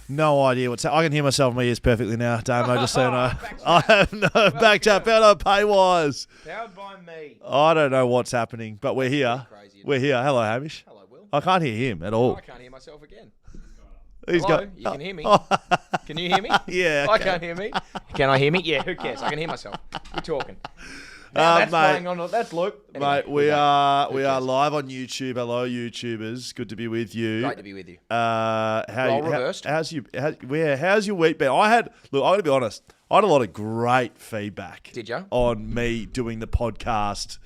No idea what's I can hear myself in my ears perfectly now, Damon. Just so you know. I have no BackChat powered on Paywise. Powered by me. I don't know what's happening, but we're here. We're here. Hello, Hamish. Hello, Will. I can't hear him at all. I can't hear myself again. He's Hello? got. You can hear me. Can you hear me? Yeah. I can't hear me. Can I hear me? Yeah, who cares? I can hear myself. We're talking. Now that's mate, playing on. That's Luke. Anyway, Mate, we are live on YouTube. Hello, YouTubers. Good to be with you. Great to be with you. Reversed. How's your week been? I'm going to be honest. I had a lot of great feedback. Did you? On me doing the podcast,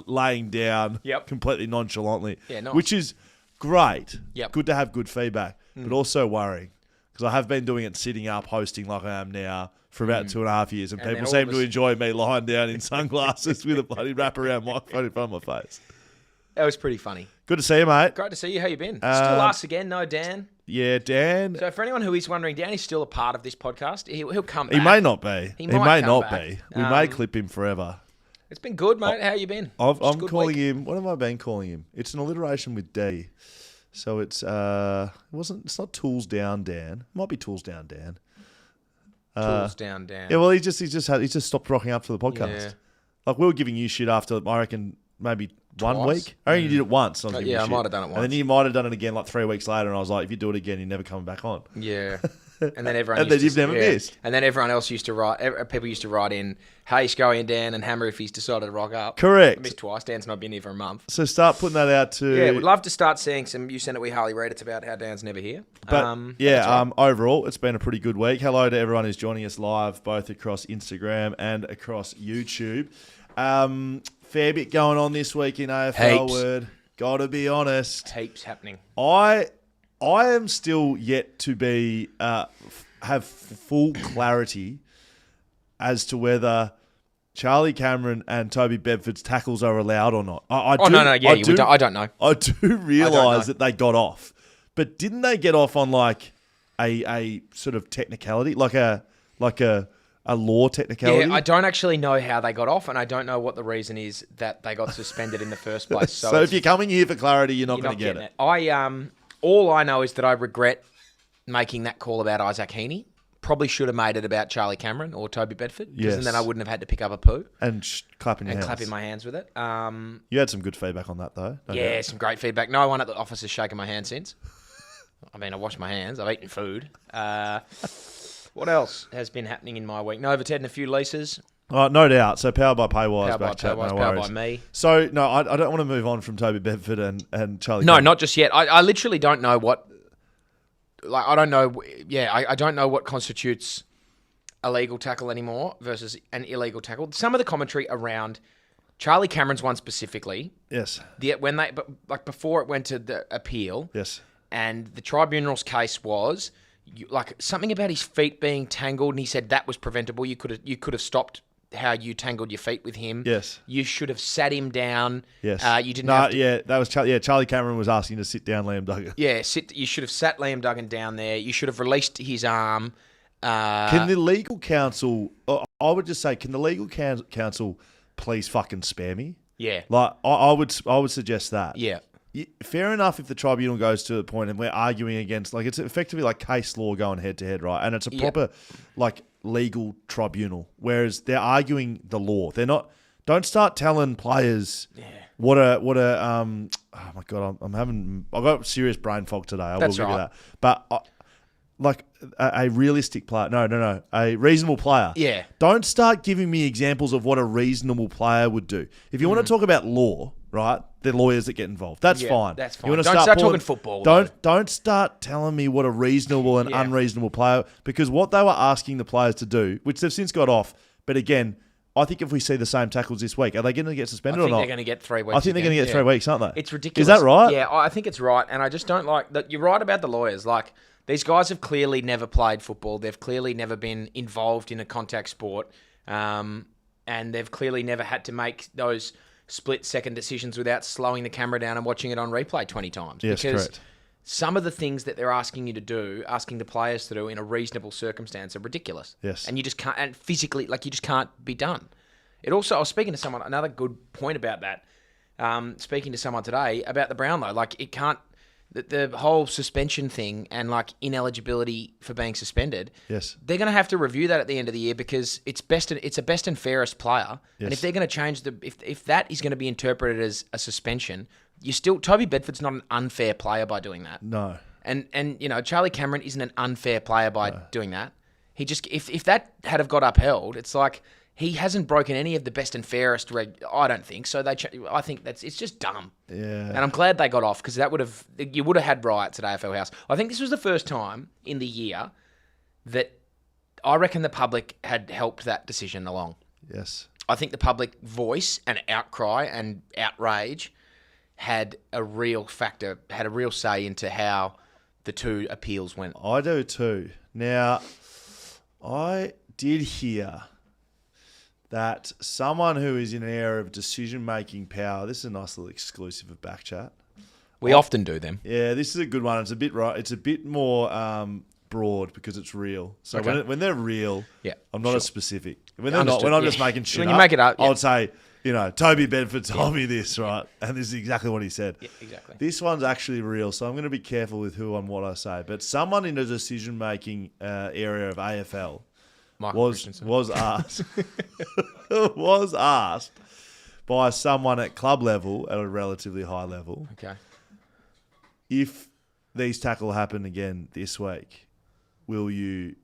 laying down Yep. completely nonchalantly. Yeah, nice. Which is great. Yep. Good to have good feedback, but also worrying because I have been doing it sitting up, hosting like I am now for about 2.5 years, and people seem to enjoy me lying down in sunglasses with a bloody wraparound microphone in front of my face. That was pretty funny. Good to see you, mate. Great to see you. How you been? Still us again, no Dan. Yeah, Dan. So for anyone who is wondering, Dan is still a part of this podcast. He'll come back. He may not be. He might may come not back. be. We may clip him forever. It's been good, mate. How you been? I'm calling him. What have I been calling him? It's an alliteration with D. So it's it's not Tools Down Dan. It might be Tools Down Dan. Tools down. Yeah, well, he just stopped rocking up to the podcast. Yeah. Like we were giving you shit after I reckon maybe 1 Twice? week. I reckon you did it once. And I was giving you I shit. might have done it once. And then you might have done it again like 3 weeks later. And I was like, if you do it again, you're never coming back on. Yeah. And then everyone. And then you've never missed. And then everyone else used to write. People used to write in, "Hey, Scully and Dan and Hammer if he's decided to rock up." Correct. I missed twice. Dan's not been here for a month. So start putting that out to. Yeah, we'd love to start seeing some. You sent it. We highly rate it's about how Dan's never here. But right. overall, it's been a pretty good week. Hello to everyone who's joining us live, both across Instagram and across YouTube. Fair bit going on this week in AFL. Word. Gotta be honest. Heaps happening. I am still yet to be have full clarity as to whether Charlie Cameron and Toby Bedford's tackles are allowed or not. I don't know. I do realise that they got off, but didn't they get off on like a sort of technicality, like a law technicality? Yeah, I don't actually know how they got off, and I don't know what the reason is that they got suspended in the first place. So if you're coming here for clarity, you're not going to get it. All I know is that I regret making that call about Isaac Heaney. Probably should have made it about Charlie Cameron or Toby Bedford, because then I wouldn't have had to pick up a poo and clapping my hands with it. You had some good feedback on that though. Some great feedback. No one at the office has shaken my hand since. I mean, I washed my hands. I've eaten food. What else has been happening in my week? Novated and a few leases. No doubt. So powered by Paywise, BackChat, no powered worries. by me. So no, I don't want to move on from Toby Bedford and Charlie. No, not just yet. I literally don't know what. Like I don't know. Yeah, I don't know what constitutes a legal tackle anymore versus an illegal tackle. Some of the commentary around Charlie Cameron's one specifically. Yes. Before it went to the appeal. Yes. And the tribunal's case was. Something about his feet being tangled, and he said that was preventable. You could have stopped how you tangled your feet with him. Yes. You should have sat him down. Yes. You didn't have to... Yeah, that was Charlie Cameron was asking to sit down Liam Duggan. Yeah, you should have sat Liam Duggan down there. You should have released his arm. Can the legal counsel... I would just say, can the legal counsel please fucking spare me? Yeah. Like, I would suggest that. Yeah. Fair enough if the tribunal goes to the point and we're arguing against, like, it's effectively like case law going head to head, right? And it's a proper, like, legal tribunal, whereas they're arguing the law. They're not. Don't start telling players what a. Oh my god, I've got serious brain fog today. I will give you that. But like a realistic player, no, a reasonable player. Yeah. Don't start giving me examples of what a reasonable player would do. If you want to talk about law, right? The lawyers that get involved. That's fine. That's fine. Don't start talking football. Don't start telling me what a reasonable and unreasonable player, because what they were asking the players to do, which they've since got off, but again, I think if we see the same tackles this week, are they going to get suspended or not? I think they're going to get 3 weeks. I think they're going to get 3 weeks, aren't they? It's ridiculous. Is that right? Yeah, I think it's right, and I just don't like that. You're right about the lawyers. Like, these guys have clearly never played football. They've clearly never been involved in a contact sport, and they've clearly never had to make those split-second decisions without slowing the camera down and watching it on replay 20 times. Yes, because correct. Some of the things that they're asking you to do, asking the players to do in a reasonable circumstance are ridiculous. Yes. And you just can't, and physically, like, you just can't be done. It also, I was speaking to someone, another good point about that, speaking to someone today about the Brownlow. Like, it can't, the whole suspension thing and like ineligibility for being suspended. Yes. They're going to have to review that at the end of the year because it's a best and fairest player. Yes. And if they're going to change if that is going to be interpreted as a suspension, Toby Bedford's not an unfair player by doing that. No. And Charlie Cameron isn't an unfair player by doing that. He just if that had have got upheld, it's like he hasn't broken any of the best and fairest I don't think so. I think it's just dumb. Yeah. And I'm glad they got off because you would have had riots at AFL House. I think this was the first time in the year that I reckon the public had helped that decision along. Yes. I think the public voice and outcry and outrage had a real say into how the two appeals went. I do too. Now, I did hear that someone who is in an area of decision-making power, this is a nice little exclusive of BackChat. We often do them. Yeah, this is a good one. It's a bit more broad because it's real. So Okay. when they're real, I'm not as specific. When they're Understood, not, when I'm just making shit When up, you make it up, I would say, Toby Bedford told me this, right? And this is exactly what he said. Yeah, exactly. This one's actually real, so I'm going to be careful with who and what I say. But someone in the decision-making area of AFL was asked was asked by someone at club level at a relatively high level. Okay. If these tackle happen again this week, will you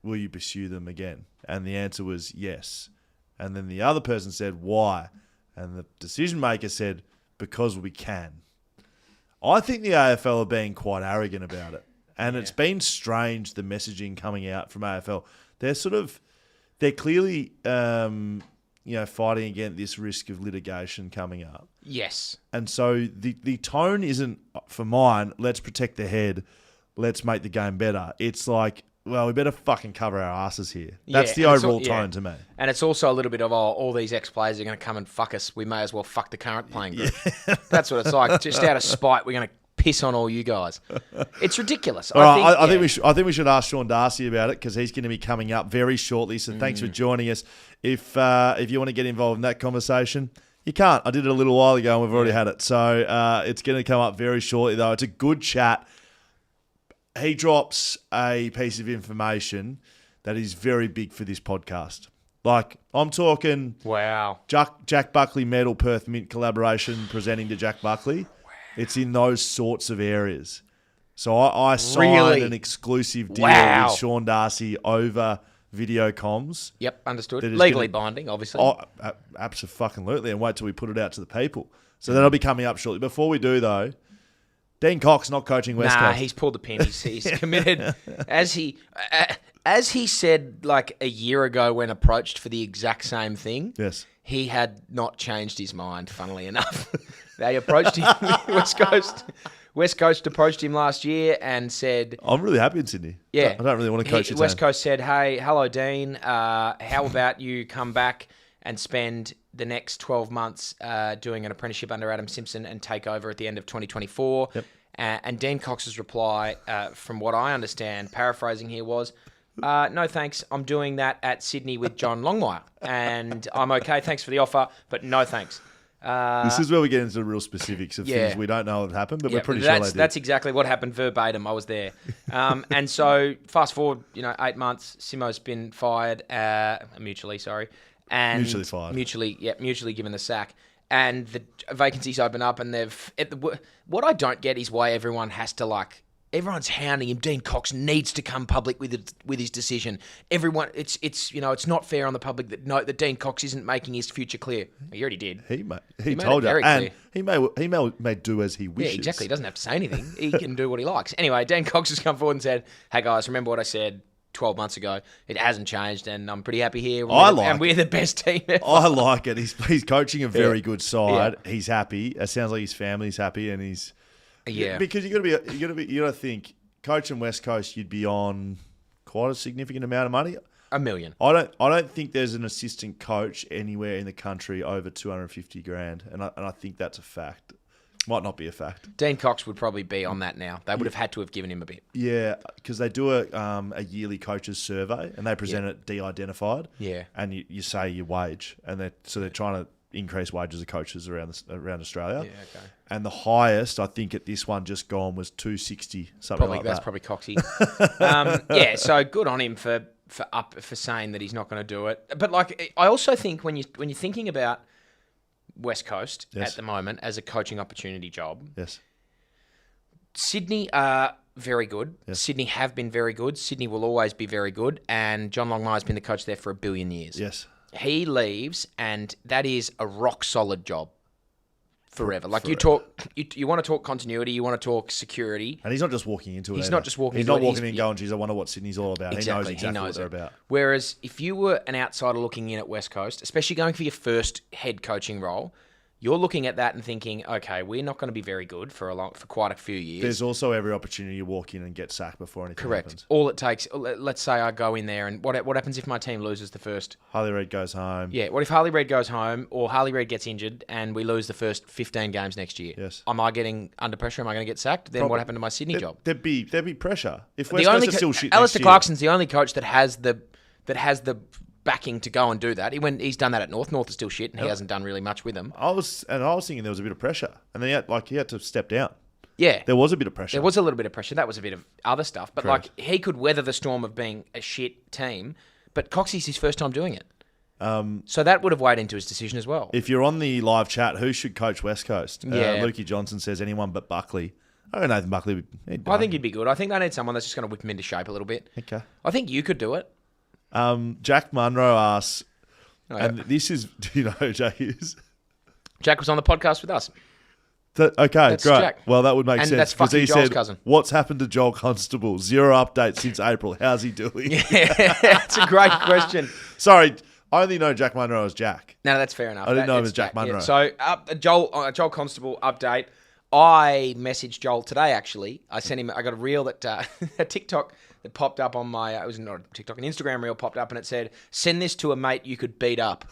pursue them again? And the answer was yes. And then the other person said, why? And the decision maker said, because we can. I think the AFL are being quite arrogant about it. And it's been strange, the messaging coming out from AFL. They're clearly, fighting against this risk of litigation coming up. Yes. And so the tone isn't, for mine, let's protect the head, let's make the game better. It's like, well, we better fucking cover our asses here. That's the overall tone to me. And it's also a little bit of, all these ex-players are going to come and fuck us. We may as well fuck the current playing group. Yeah. That's what it's like. Just out of spite, we're going to piss on all you guys. It's ridiculous. I think we should ask Sean Darcy about it because he's going to be coming up very shortly. So thanks for joining us. If you want to get involved in that conversation, you can't. I did it a little while ago and we've already had it. So it's going to come up very shortly though. It's a good chat. He drops a piece of information that is very big for this podcast. Like, I'm talking... Wow. Jack Buckley Medal Perth Mint collaboration presenting to Jack Buckley. Wow. It's in those sorts of areas. So I signed an exclusive deal with Sean Darcy over video comms. Yep, understood. Legally binding, obviously. Oh, absolutely. And wait till we put it out to the people. So that'll be coming up shortly. Before we do, though... Dean Cox not coaching West Coast. He's pulled the pin. He's committed. As he said like a year ago when approached for the exact same thing. Yes. He had not changed his mind, funnily enough. They approached him, West Coast. West Coast approached him last year and said... I'm really happy in Sydney. Yeah. I don't really want to coach your West team. Coast said, hey, hello, Dean. How about you come back and spend the next 12 months doing an apprenticeship under Adam Simpson and take over at the end of 2024. Yep. And Dean Cox's reply, from what I understand, paraphrasing here was, no thanks, I'm doing that at Sydney with John Longmire. And I'm okay, thanks for the offer, but no thanks. This is where we get into the real specifics of things we don't know what happened, but we're pretty sure they did. That's exactly what happened verbatim. I was there. And so fast forward, 8 months, Simo's been fired, mutually, sorry. And mutually fired. Mutually given the sack. And the vacancies open up, and what I don't get is why everyone has to everyone's hounding him. Dean Cox needs to come public with his decision. Everyone, it's not fair on the public that Dean Cox isn't making his future clear. He already did. He told you, and he may do as he wishes. Yeah, exactly. He doesn't have to say anything. He can do what he likes. Anyway, Dean Cox has come forward and said, "Hey guys, remember what I said 12 months ago? It hasn't changed, and I'm pretty happy here. We're the best team ever." I like it. He's coaching a very good side. Yeah. He's happy. It sounds like his family's happy, and he's because you got to think coaching West Coast, you'd be on quite a significant amount of money. $1 million. I don't think there's an assistant coach anywhere in the country over $250,000, and I think that's a fact. Might not be a fact. Dean Cox would probably be on that now. They would have had to have given him a bit. Yeah, because they do a yearly coaches survey and they present it de-identified. Yeah. And you say your wage, and they're trying to increased wages of coaches around Australia. Yeah, okay. And the highest, I think, at this one just gone was 260, something like that. That's probably coxy. So good on him for saying that he's not going to do it. But like, I also think when you're thinking about West Coast at the moment as a coaching opportunity job, yes, Sydney are very good. Yes. Sydney have been very good. Sydney will always be very good. And John Longmire's been the coach there for 1 billion years. Yes. He leaves, and that is a rock solid job forever. Like you talk, you want to talk continuity, you want to talk security, and he's not just walking into it. He's not just walking. He's not walking in going, "Geez, I wonder what Sydney's all about." Exactly, he knows what they're about. Whereas if you were an outsider looking in at West Coast, especially going for your first head coaching role, you're looking at that and thinking, okay, we're not going to be very good for quite a few years. There's also every opportunity to walk in and get sacked before anything happens. All it takes, let's say I go in there, and what happens if my team loses the first? Harley Reid goes home. Yeah, what if Harley Reid goes home or Harley Reid gets injured and we lose the first 15 games next year? Yes. Am I getting under pressure? Am I going to get sacked? Then what happened to my Sydney job? There'd be pressure. If West Coast are still shit Alistair next year. Clarkson's the only coach that has the backing to go and do that. He's done that at North. North is still shit, and he hasn't done really much with them. I was thinking there was a bit of pressure, and then he had to step down. Yeah, there was a bit of pressure. There was a little bit of pressure. That was a bit of other stuff, but Correct. like he could weather the storm of being a shit team. But Coxie's his first time doing it, so that would have weighed into his decision as well. If you're on the live chat, who should coach West Coast? Yeah. Lukey Johnson says anyone but Buckley. I don't know Nathan Buckley. I think he'd be good. I think they need someone that's just going to whip him into shape a little bit. Okay. I think you could do it. Jack Munro asks. And yeah. this is, do you know who Jack is? Jack was on the podcast with us. Okay, That's great. Jack. Well, that would make And sense. that's Because fucking he Joel's said, cousin. "What's happened to Joel Constable? Zero updates since April. How's he doing?" Yeah, that's a great question. Sorry, I only know Jack Munro as Jack. No, that's fair enough. I didn't know him it's as Jack Munro. Yeah. So, Joel Constable update. I messaged Joel today, actually. I got a reel that, a TikTok that popped up on it was not a TikTok, an Instagram reel popped up and it said, "Send this to a mate you could beat up."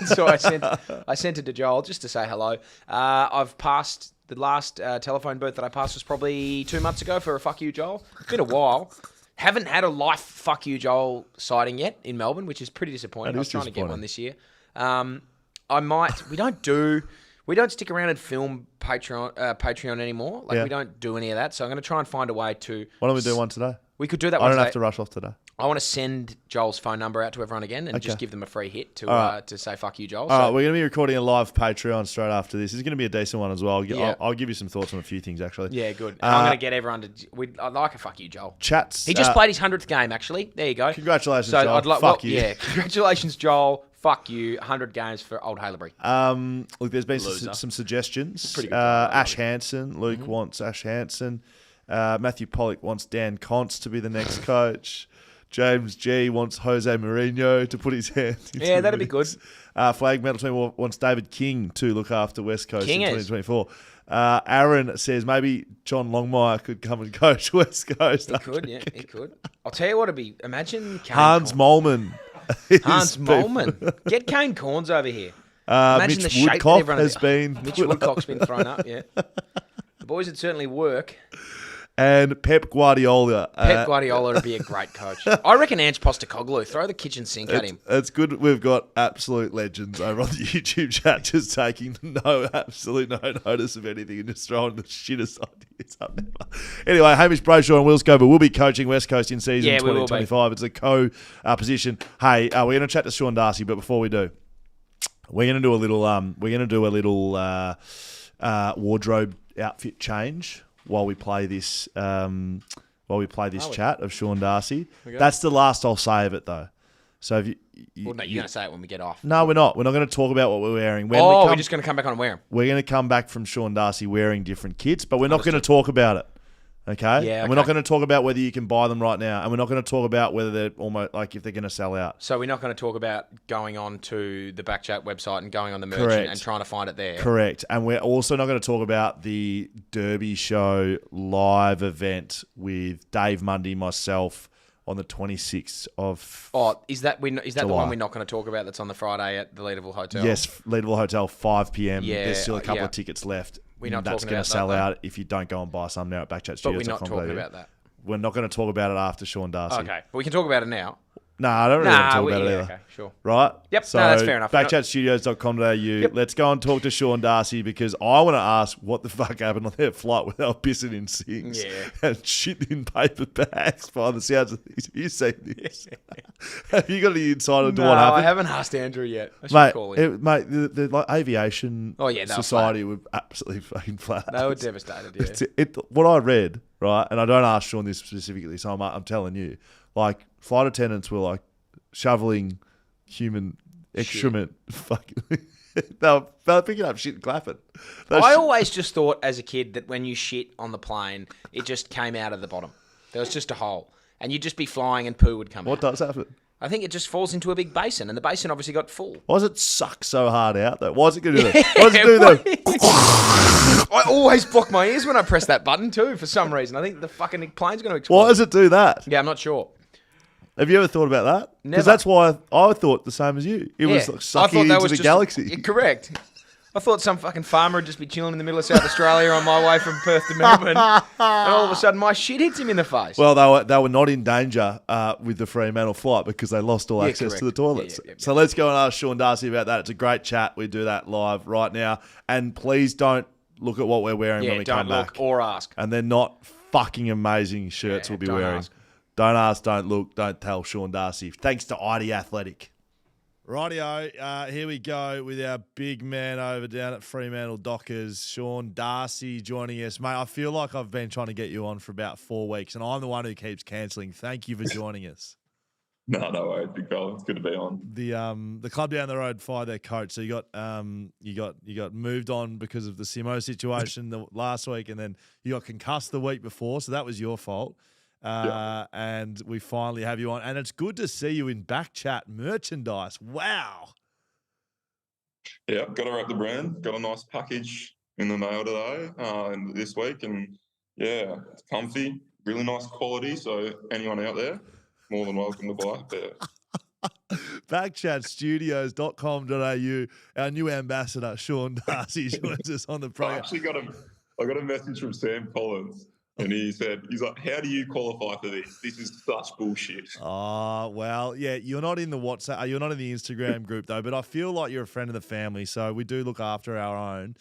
So I sent it to Joel just to say hello. I've passed the last telephone booth that I passed was probably 2 months ago for a fuck you, Joel. Been a while. Haven't had a life fuck you, Joel sighting yet in Melbourne, which is pretty disappointing. I was trying to get one this year. I might. We don't stick around and film Patreon anymore. Like, we don't do any of that. So I'm going to try and find a way to... Why don't we do one today? We could do that I one don't today. have to rush off today. I want to send Joel's phone number out to everyone again and just give them a free hit to say fuck you, Joel. All right, we're going to be recording a live Patreon straight after this. It's going to be a decent one as well. I'll give you some thoughts on a few things, actually. Yeah, good. And I'm going to get everyone to... I'd like a fuck you, Joel. Chats. He just played his 100th game, actually. There you go. Congratulations, Joel. Fuck you. Yeah, congratulations, Joel. Fuck you. 100 games for old Halebury. Look, there's been some suggestions. Pretty good Ash Hansen. Luke wants Ash Hansen. Matthew Pollock wants Dan Const to be the next coach. James G wants Jose Mourinho to put his hand into Yeah, that'd be good. Flag Metal Team wants David King to look after West Coast in King is. 2024. Aaron says maybe John Longmire could come and coach West Coast. He could, yeah, he could. I'll tell you what it'd be. Imagine Hans Molman. Hans Molman. Get Kane Corns over here. Mitch the shape that Woodcock everyone- has been Mitch put Woodcock's up. been thrown up, yeah. The boys would certainly work. And Pep Guardiola. Pep Guardiola would be a great coach. I reckon Ange Postecoglou. Throw the kitchen sink at him. It's good we've got absolute legends over on the YouTube chat just taking absolute no notice of anything and just throwing the shittest ideas up there. Anyway, Hamish Brayshaw and Will Scover will be coaching West Coast in season 2025. It's a co-position. Hey, we're going to chat to Sean Darcy, but before we do, we're going to do a little wardrobe outfit change while we play this chat of Sean Darcy. Okay. That's the last I'll say of it, though. So if Well, no, you're going to say it when we get off. no, we're not. We're not going to talk about what we're wearing. We're just going to come back on and wear them. We're going to come back from Sean Darcy wearing different kits, but we're not going to talk about it. Okay? Yeah, And we're not going to talk about whether you can buy them right now, and we're not going to talk about whether they're almost like if they're going to sell out. So we're not going to talk about going on to the BackChat website and going on the merchant Correct. and trying to find it there. Correct. And we're also not going to talk about the Derby Show live event with Dave Mundy, myself, on the 26th of Is that the July. one we're not going to talk about that's on the Friday at the Leaderville Hotel? Yes, Leaderville Hotel, 5 p.m. Yeah, There's still a couple yeah. of tickets left. We're not That's talking going about to sell that, though. out if you don't go and buy some now at BackChat But we're Studios. not talking about that. We're not going to talk about it after Sean Darcy. Okay. But we can talk about it now. Nah, I don't really want to talk about it yeah, either. okay, sure. Right? Yep, So, no, that's fair enough. backchatstudios.com.au. Yep. Let's go and talk to Sean Darcy because I want to ask what the fuck happened on their flight where they were pissing in sinks and shitting in paper bags by the sounds of things. Have you seen this? Have you got any insight into what happened? I haven't asked Andrew yet. I should call him. Mate, the like aviation society were absolutely fucking flat. They were devastated, yeah. What I read, right, and I don't ask Sean this specifically, so I'm telling you, like, flight attendants were like shoveling human excrement. Fucking, they were picking up shit and clapping. I always just thought as a kid that when you shit on the plane, it just came out of the bottom. There was just a hole, and you'd just be flying and poo would come out. What does happen? I think it just falls into a big basin, and the basin obviously got full. Why does it suck so hard out, though? Why is it going to do that? Why does it do that? I always block my ears when I press that button, too, for some reason. I think the fucking plane's going to explode. Why does it do that? Yeah, I'm not sure. Have you ever thought about that? Never. Because that's why I thought the same as you. It was like sucking into the galaxy. Correct. I thought some fucking farmer would just be chilling in the middle of South Australia on my way from Perth to Melbourne, and all of a sudden my shit hits him in the face. Well, they were not in danger with the Fremantle flight because they lost all access to the toilets. So let's go and ask Sean Darcy about that. It's a great chat. We do that live right now. And please don't look at what we're wearing when we come back. Or ask. And they're not fucking amazing shirts we'll be wearing. Ask. Don't ask, don't look, don't tell Sean Darcy. Thanks to ID Athletic. Rightio, here we go with our big man over down at Fremantle Dockers, Sean Darcy joining us. Mate, I feel like I've been trying to get you on for about 4 weeks, and I'm the one who keeps cancelling. Thank you for joining us. No worries, big fella. It's good to be on. The club down the road fired their coach, so you got moved on because of the Simo situation last week, and then you got concussed the week before, so that was your fault. And we finally have you on. And it's good to see you in BackChat merchandise. Wow. Yeah, got to wrap the brand. Got a nice package in the mail today and this week. And, yeah, it's comfy, really nice quality. So anyone out there, more than welcome to buy. Yeah. BackChatstudios.com.au. Our new ambassador, Sean Darcy, joins us on the program. I got a message from Sam Collins. And he's like, how do you qualify for this? This is such bullshit. Oh, well, yeah, you're not in the WhatsApp, you're not in the Instagram group though, but I feel like you're a friend of the family, so we do look after our own.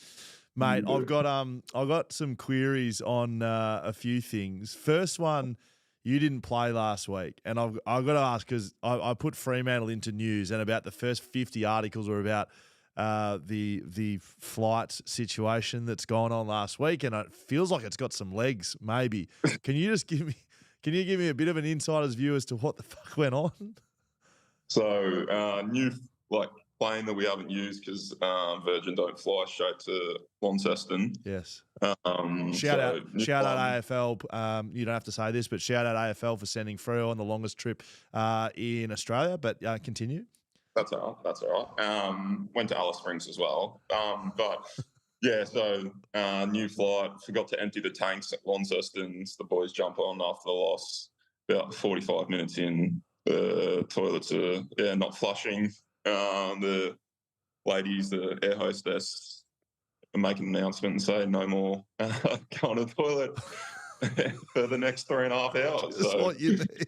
Mate, I've got some queries on a few things. First one, you didn't play last week, and I've got to ask because I put Fremantle into news, and about the first 50 articles were about the flight situation that's gone on last week, and it feels like it's got some legs. Maybe can you give me a bit of an insider's view as to what the fuck went on? So new plane that we haven't used because Virgin don't fly straight to Launceston. Yes. Shout out AFL. You don't have to say this, but shout out AFL for sending Freo on the longest trip in Australia. But continue. That's all right. Went to Alice Springs as well. But, yeah, so new flight. Forgot to empty the tanks at Launceston. The boys jump on after the loss. About 45 minutes in, the toilets are not flushing. The ladies, the air hostess, make an announcement and say no more going to the toilet for the next 3.5 hours. That's what you need.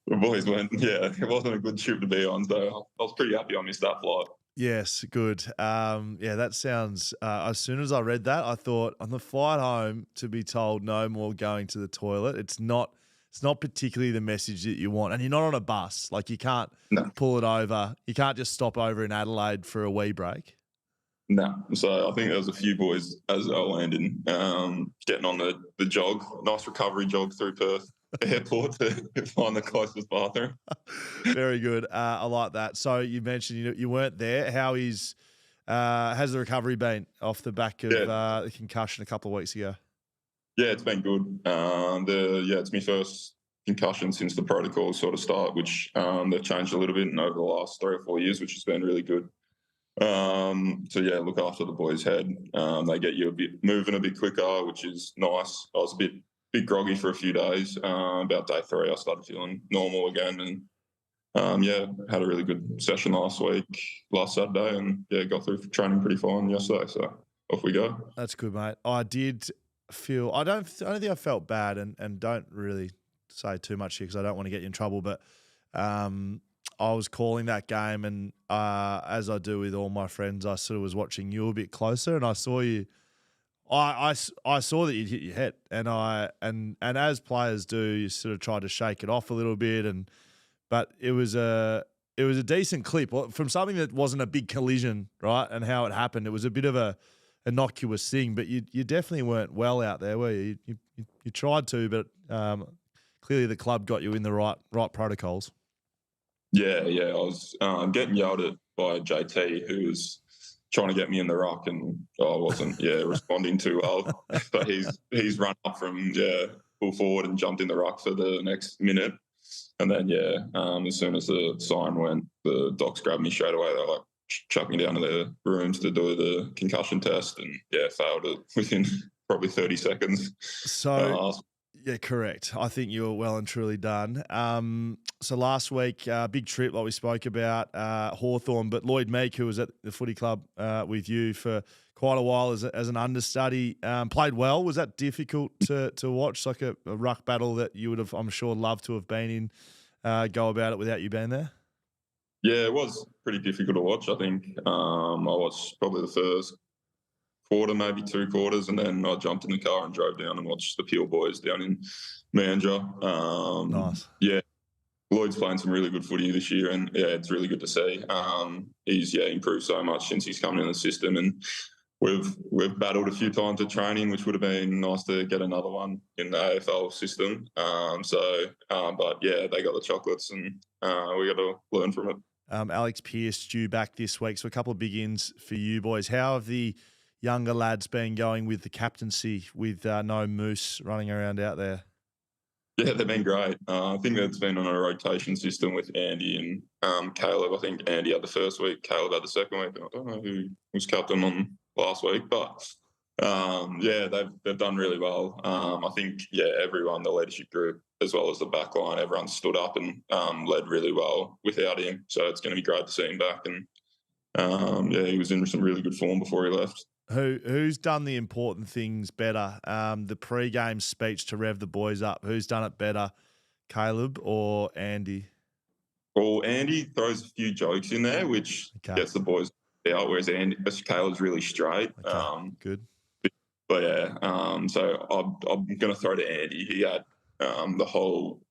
The boys went, it wasn't a good trip to be on, so I was pretty happy I missed that flight. Yes, good. That sounds, as soon as I read that, I thought on the flight home to be told no more going to the toilet, it's not particularly the message that you want. And you're not on a bus. Like you can't pull it over. You can't just stop over in Adelaide for a wee break. No. So I think there was a few boys as I landed getting on the jog, nice recovery jog through Perth Airport to find the closest bathroom. Very good. I like that. So you mentioned you weren't there. How has the recovery been off the back of the concussion a couple of weeks ago? Yeah, it's been good. It's my first concussion since the protocol sort of started, which they've changed a little bit over the last 3 or 4 years, which has been really good. Look after the boys' head. They get you moving a bit quicker, which is nice. I was a bit groggy for a few days. About day 3, I started feeling normal again, and had a really good session last Saturday, and got through training pretty fine yesterday. So off we go. That's good, mate. I don't think I felt bad, and don't really say too much here because I don't want to get you in trouble, but I was calling that game, and as I do with all my friends, I sort of was watching you a bit closer, and I saw you. I saw that you'd hit your head, and as players do, you sort of try to shake it off a little bit, but it was a decent clip from something that wasn't a big collision, right? And how it happened, it was a bit of a innocuous thing, but you definitely weren't well out there, were you? You tried to, but clearly the club got you in the right protocols. Yeah. I was getting yelled at by JT, who was trying to get me in the ruck, and I wasn't responding too well. So he's run up from full forward and jumped in the ruck for the next minute. And then as soon as the siren went, the docs grabbed me straight away. They were like, chucked me down to the rooms to do the concussion test, and failed it within probably 30 seconds. So yeah, correct. I think you were well and truly done. So last week, big trip like we spoke about, Hawthorn, but Lloyd Meek, who was at the footy club with you for quite a while as an understudy, played well. Was that difficult to watch, like a ruck battle that you would have, I'm sure, loved to have been in, go about it without you being there? Yeah, it was pretty difficult to watch. I think I watched probably the first quarter, maybe 2 quarters, and then I jumped in the car and drove down and watched the Peel boys down in Mandurah. Nice. Yeah, Lloyd's playing some really good footy this year, and it's really good to see. He's improved so much since he's come in the system, and we've battled a few times at training, which would have been nice to get another one in the AFL system. But they got the chocolates, and we got to learn from it. Alex Pearce due back this week, so a couple of big ins for you boys. How have the younger lads been going with the captaincy with no Moose running around out there? Yeah, they've been great. I think that's been on a rotation system with Andy and Caleb. I think Andy had the first week, Caleb had the second week. I don't know who was captain on last week, but they've done really well. I think everyone, the leadership group as well as the back line, everyone stood up and led really well without him. So it's going to be great to see him back. And he was in some really good form before he left. Who's done the important things better? The pre-game speech to rev the boys up. Who's done it better, Caleb or Andy? Well, Andy throws a few jokes in there, which gets the boys out, whereas Caleb's really straight. Okay. Good. But so I'm going to throw to Andy. He had the whole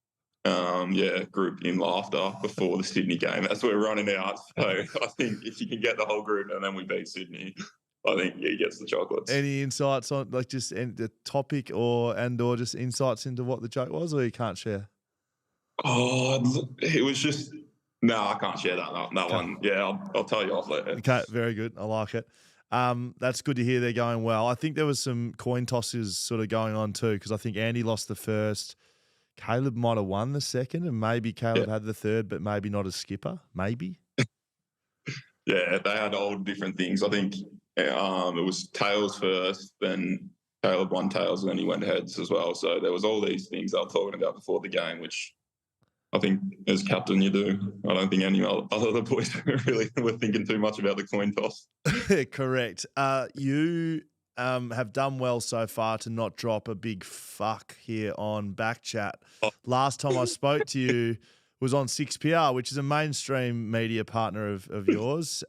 group in laughter before the Sydney game. That's what we're running out. So I think if you can get the whole group and then we beat Sydney, I think he gets the chocolates. Any insights on just the topic or just insights into what the joke was, or you can't share? Oh, it was just I can't share that one. Yeah, I'll tell you off later. Okay, very good. I like it. That's good to hear they're going well. I think there was some coin tosses sort of going on too, because I think Andy lost the first. Caleb might have won the second, and maybe Caleb had the third, but maybe not as skipper. Maybe. Yeah, they had all different things. I think it was tails first, then Caleb won tails, and then he went heads as well. So there was all these things I was talking about before the game, which I think as captain you do. I don't think any other the boys really were thinking too much about the coin toss. Correct. You have done well so far to not drop a big fuck here on BackChat. Oh. Last time I spoke to you was on 6PR, which is a mainstream media partner of yours.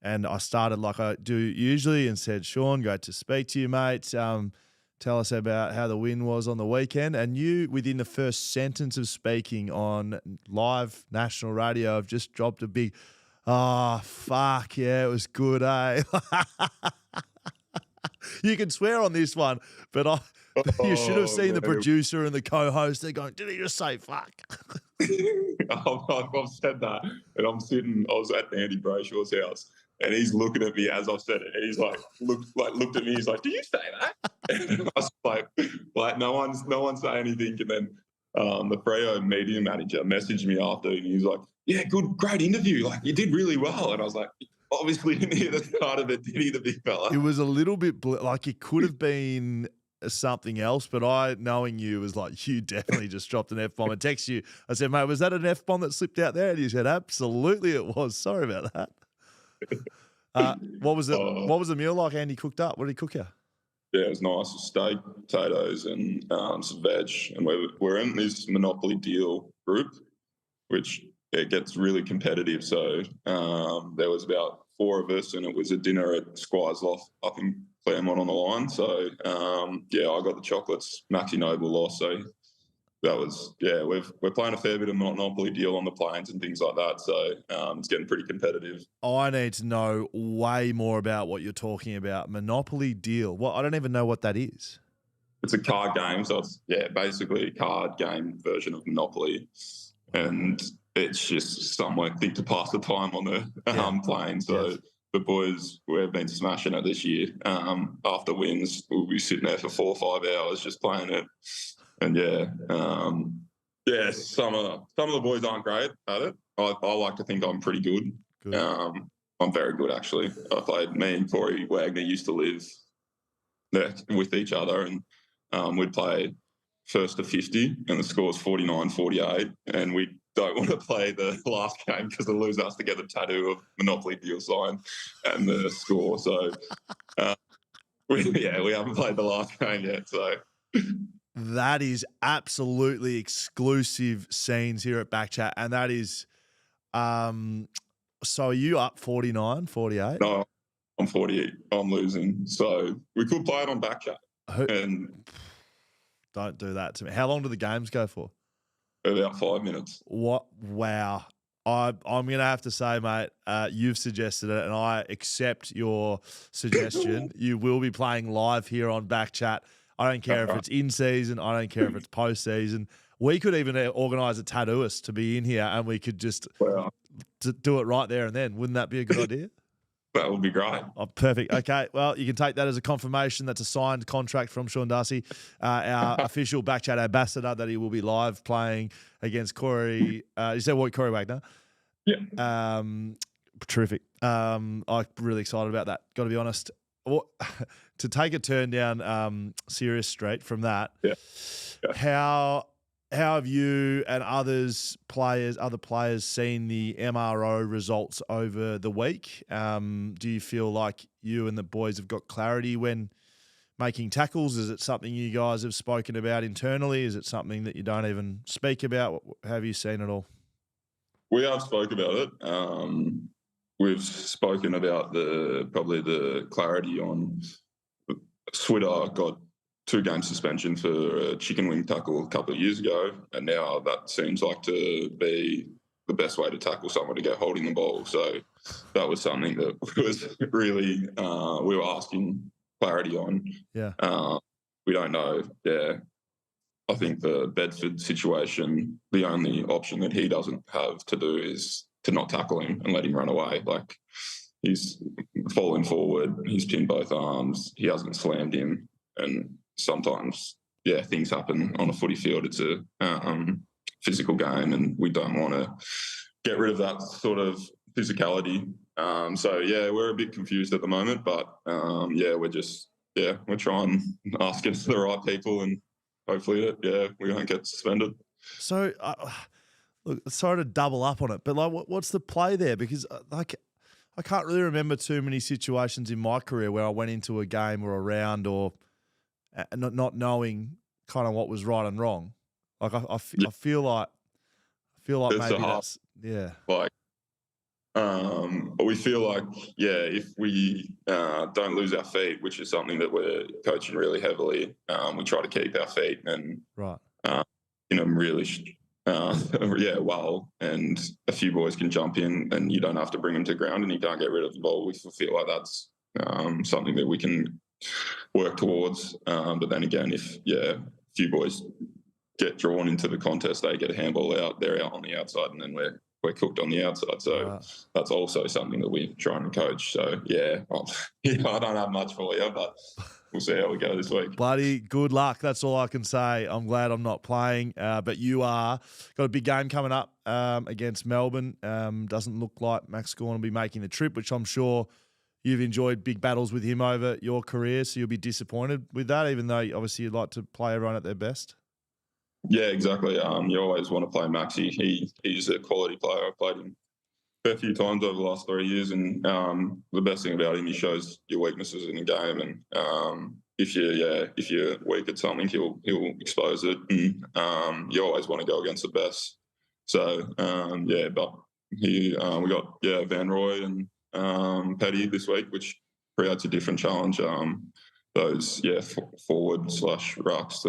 And I started like I do usually and said, Sean, great to speak to you, mate. Tell us about how the win was on the weekend. And you, within the first sentence of speaking on live national radio, have just dropped a big, fuck, yeah, it was good, eh? You can swear on this one, but you should have seen the producer and the co-host. They're going, did he just say fuck? I've said that, and I was at Andy Brayshaw's house, and he's looking at me as I've said it. And he's looked at me. He's like, "Did you say that?" And I was like, no one's saying anything. And then the Freo media manager messaged me after, and he's like, "Yeah, great interview. Like, you did really well." And I was like, obviously didn't hear the start of it, did he, the big fella? It was a little bit like it could have been something else, but knowing you was like, you definitely just dropped an F-bomb. I text you. I said, mate, was that an F-bomb that slipped out there? And you said, absolutely it was. Sorry about that. What was it? What was the meal like Andy cooked up? What did he cook you? yeah, it was nice. Steak, potatoes, and some veg. And we're in this Monopoly deal group, which it gets really competitive. So there was about 4 of us, and it was a dinner at Squire's Loft up in Claremont on the line. So yeah, I got the chocolates. Maxi Noble lost. So that was, yeah, we're playing a fair bit of Monopoly deal on the planes and things like that. So it's getting pretty competitive. I need to know way more about what you're talking about. Monopoly deal. Well, I don't even know what that is. It's a card game. So it's, yeah, basically a card game version of Monopoly. And it's just somewhere thing to pass the time on the plane. So the boys, we've been smashing it this year. After wins, we'll be sitting there for 4 or 5 hours just playing it. And some of the boys aren't great at it. I like to think I'm pretty good. I'm very good, actually. Me and Corey Wagner used to live there with each other, and we'd play first to 50, and the score's 49-48, and we don't want to play the last game because the loser has to get the tattoo of Monopoly deal sign and the score. So, we haven't played the last game yet, so... That is absolutely exclusive scenes here at BackChat, and that is, so are you up 49, 48? No, I'm 48. I'm losing. So we could play it on BackChat. Don't do that to me. How long do the games go for? About 5 minutes. What? Wow. I'm going to have to say, mate, you've suggested it, and I accept your suggestion. You will be playing live here on BackChat. I don't care if it's in season. I don't care if it's post season. We could even organise a tattooist to be in here, and we could just do it right there and then. Wouldn't that be a good idea? That would be great. Oh, perfect. Okay, well, you can take that as a confirmation. That's a signed contract from Sean Darcy, our official BackChat ambassador, that he will be live playing against Corey. You said what, Corey Wagner? Yeah. Terrific. I'm really excited about that. Got to be honest. To take a turn down Serious Street from that, how have you and other players seen the MRO results over the week? Do you feel like you and the boys have got clarity when making tackles? Is it something you guys have spoken about internally? Is it something that you don't even speak about? How have you seen it all? We have spoke about it. We've spoken about probably the clarity on Switter got 2-game suspension for a chicken wing tackle a couple of years ago, and now that seems like to be the best way to tackle someone, to go holding the ball. So that was something that was really we were asking clarity on. Yeah. We don't know. Yeah. I think the Bedford situation, the only option that he doesn't have to do is to not tackle him and let him run away. Like, he's fallen forward, he's pinned both arms, he hasn't slammed him, and sometimes, things happen on a footy field. It's a physical game, and we don't want to get rid of that sort of physicality. We're a bit confused at the moment, but we're trying to ask us the right people, and hopefully, we don't get suspended. So, look, sorry to double up on it, but like, what's the play there? Because I can't really remember too many situations in my career where I went into a game or a round or not knowing kind of what was right and wrong. Like I feel like It's maybe that's like. We feel like, if we don't lose our feet, which is something that we're coaching really heavily, we try to keep our feet and in a really and a few boys can jump in, and you don't have to bring them to ground, and you can't get rid of the ball. We feel like that's something that we can work towards. But then again, if a few boys get drawn into the contest, they get a handball out, they're out on the outside, and then we're cooked on the outside. So that's also something that we're trying to coach. So, I don't have much for you, but we'll see how we go this week. Bloody good luck. That's all I can say. I'm glad I'm not playing, but you got a big game coming up against Melbourne. Doesn't look like Max Gawn will be making the trip, which I'm sure you've enjoyed big battles with him over your career, so you'll be disappointed with that, even though obviously you'd like to play everyone at their best. Yeah, exactly. You always want to play Maxi. He's a quality player. I played him fair few times over the last 3 years, and the best thing about him, he shows your weaknesses in the game, and if you're weak at something, he'll expose it, and you always want to go against the best. So but we got Van Roy and Paddy this week, which creates a different challenge. Those forward / rucks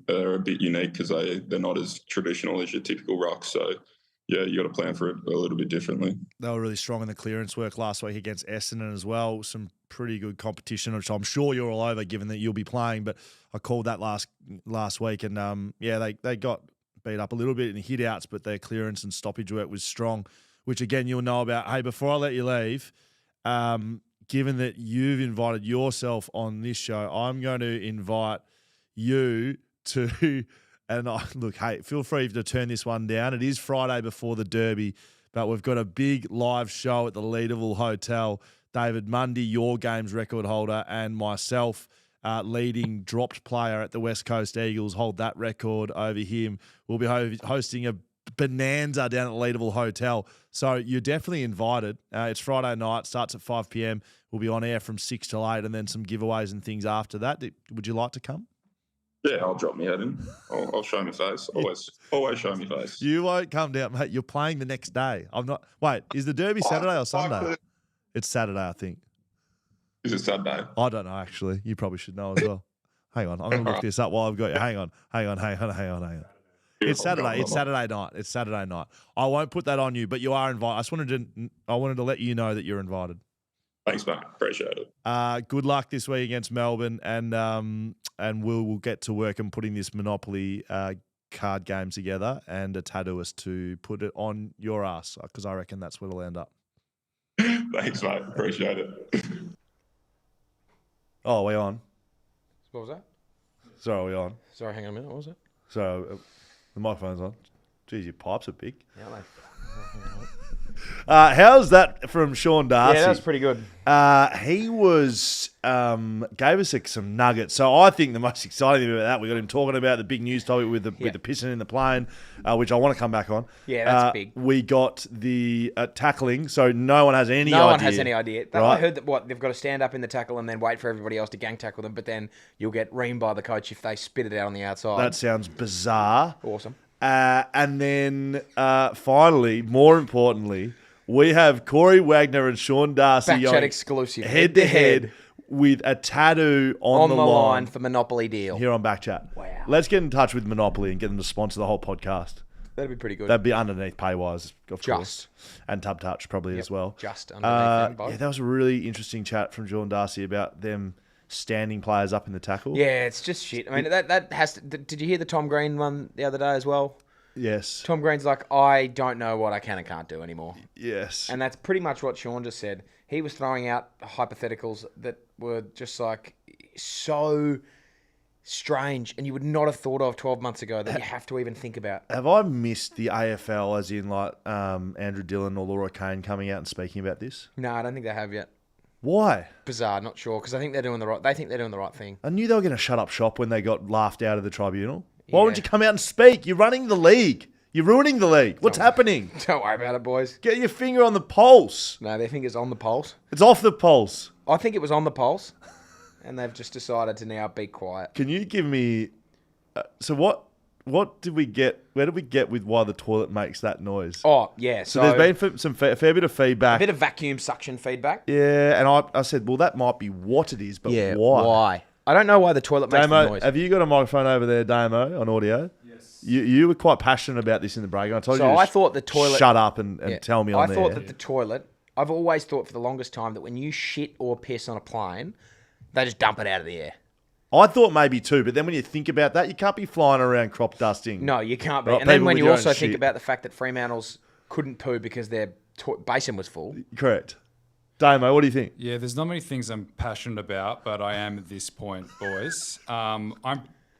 are a bit unique because they're not as traditional as your typical rucks. So you got to plan for it a little bit differently. They were really strong in the clearance work last week against Essendon as well. Some pretty good competition, which I'm sure you're all over, given that you'll be playing. But I called that last week, and they got beat up a little bit in hit outs, but their clearance and stoppage work was strong, which again you'll know about. Hey, before I let you leave, given that you've invited yourself on this show, I'm going to invite you to. And look, hey, feel free to turn this one down. It is Friday before the Derby, but we've got a big live show at the Leederville Hotel. David Mundy, your games record holder, and myself, leading dropped player at the West Coast Eagles, hold that record over him. We'll be hosting a bonanza down at the Leederville Hotel. So you're definitely invited. It's Friday night, starts at 5 p.m. We'll be on air from 6 till 8, and then some giveaways and things after that. Would you like to come? Yeah, I'll drop my head in. I'll show my face. Always show my face. You won't come down, mate. You're playing the next day. I'm not. Wait, is the Derby Saturday or Sunday? It's Saturday, I think. Is it Saturday? I don't know, actually. You probably should know as well. Hang on. I'm going to look this up while I've got you. Hang on. It's Saturday. It's Saturday night. It's Saturday night. I won't put that on you, but you are invited. I wanted to let you know that you're invited. Thanks, mate. Appreciate it. Good luck this week against Melbourne, and we'll get to work on putting this Monopoly card game together and a tattooist to put it on your ass, because I reckon that's where it'll end up. Thanks, mate. Appreciate it. Oh, are we on? What was that? Sorry, are we on? Sorry, hang on a minute. What was it? So the microphone's on. Jeez, your pipes are big. Yeah, How's that from Sean Darcy? Yeah, that was pretty good. He was gave us some nuggets. So I think the most exciting thing about that, we got him talking about the big news topic with the pissing in the plane, which I want to come back on. Yeah, that's big. We got the tackling, so no one has any idea. No one has any idea. Right? I heard that they've got to stand up in the tackle and then wait for everybody else to gang tackle them, but then you'll get reamed by the coach if they spit it out on the outside. That sounds bizarre. Awesome. And then finally, more importantly, we have Corey Wagner and Sean Darcy BackChat exclusive. Head-to-head with a tattoo on the line for Monopoly deal. Here on BackChat. Wow. Let's get in touch with Monopoly and get them to sponsor the whole podcast. That'd be pretty good. That'd be underneath Paywise, of course. And TABtouch probably as well. Just underneath them both. Yeah, that was a really interesting chat from Sean Darcy about them standing players up in the tackle. Yeah, it's just shit. I mean, that has to... Did you hear the Tom Green one the other day as well? Yes. Tom Green's like, I don't know what I can and can't do anymore. Yes. And that's pretty much what Sean just said. He was throwing out hypotheticals that were just like so strange and you would not have thought of 12 months ago that you have to even think about. Have I missed the AFL as in like Andrew Dillon or Laura Kane coming out and speaking about this? No, I don't think they have yet. Why? Bizarre, not sure, because I think they're doing the right. They think they're doing the right thing. I knew they were going to shut up shop when they got laughed out of the tribunal. Why wouldn't you come out and speak? You're running the league. You're ruining the league. What's happening? Don't worry about it, boys. Get your finger on the pulse. No, their finger's on the pulse. It's off the pulse. I think it was on the pulse, and they've just decided to now be quiet. Can you give me... so what did we get? Where did we get with why the toilet makes that noise? Oh, yeah. So there's been some fair bit of feedback. A bit of vacuum suction feedback. Yeah, and I said, well, that might be what it is, but why? Why? I don't know why the toilet makes the noise. Have you got a microphone over there, Damo, on audio? Yes. You were quite passionate about this in the break. I told you I thought the toilet... Shut up and tell me on there. I thought that the toilet... I've always thought for the longest time that when you shit or piss on a plane, they just dump it out of the air. I thought maybe too, but then when you think about that, you can't be flying around crop dusting. No, you can't be. Right, and then when with you your also own think shit. about the fact that Fremantle's couldn't poo because their basin was full. Correct. Damo, what do you think? Yeah, there's not many things I'm passionate about, but I am at this point, boys. I'm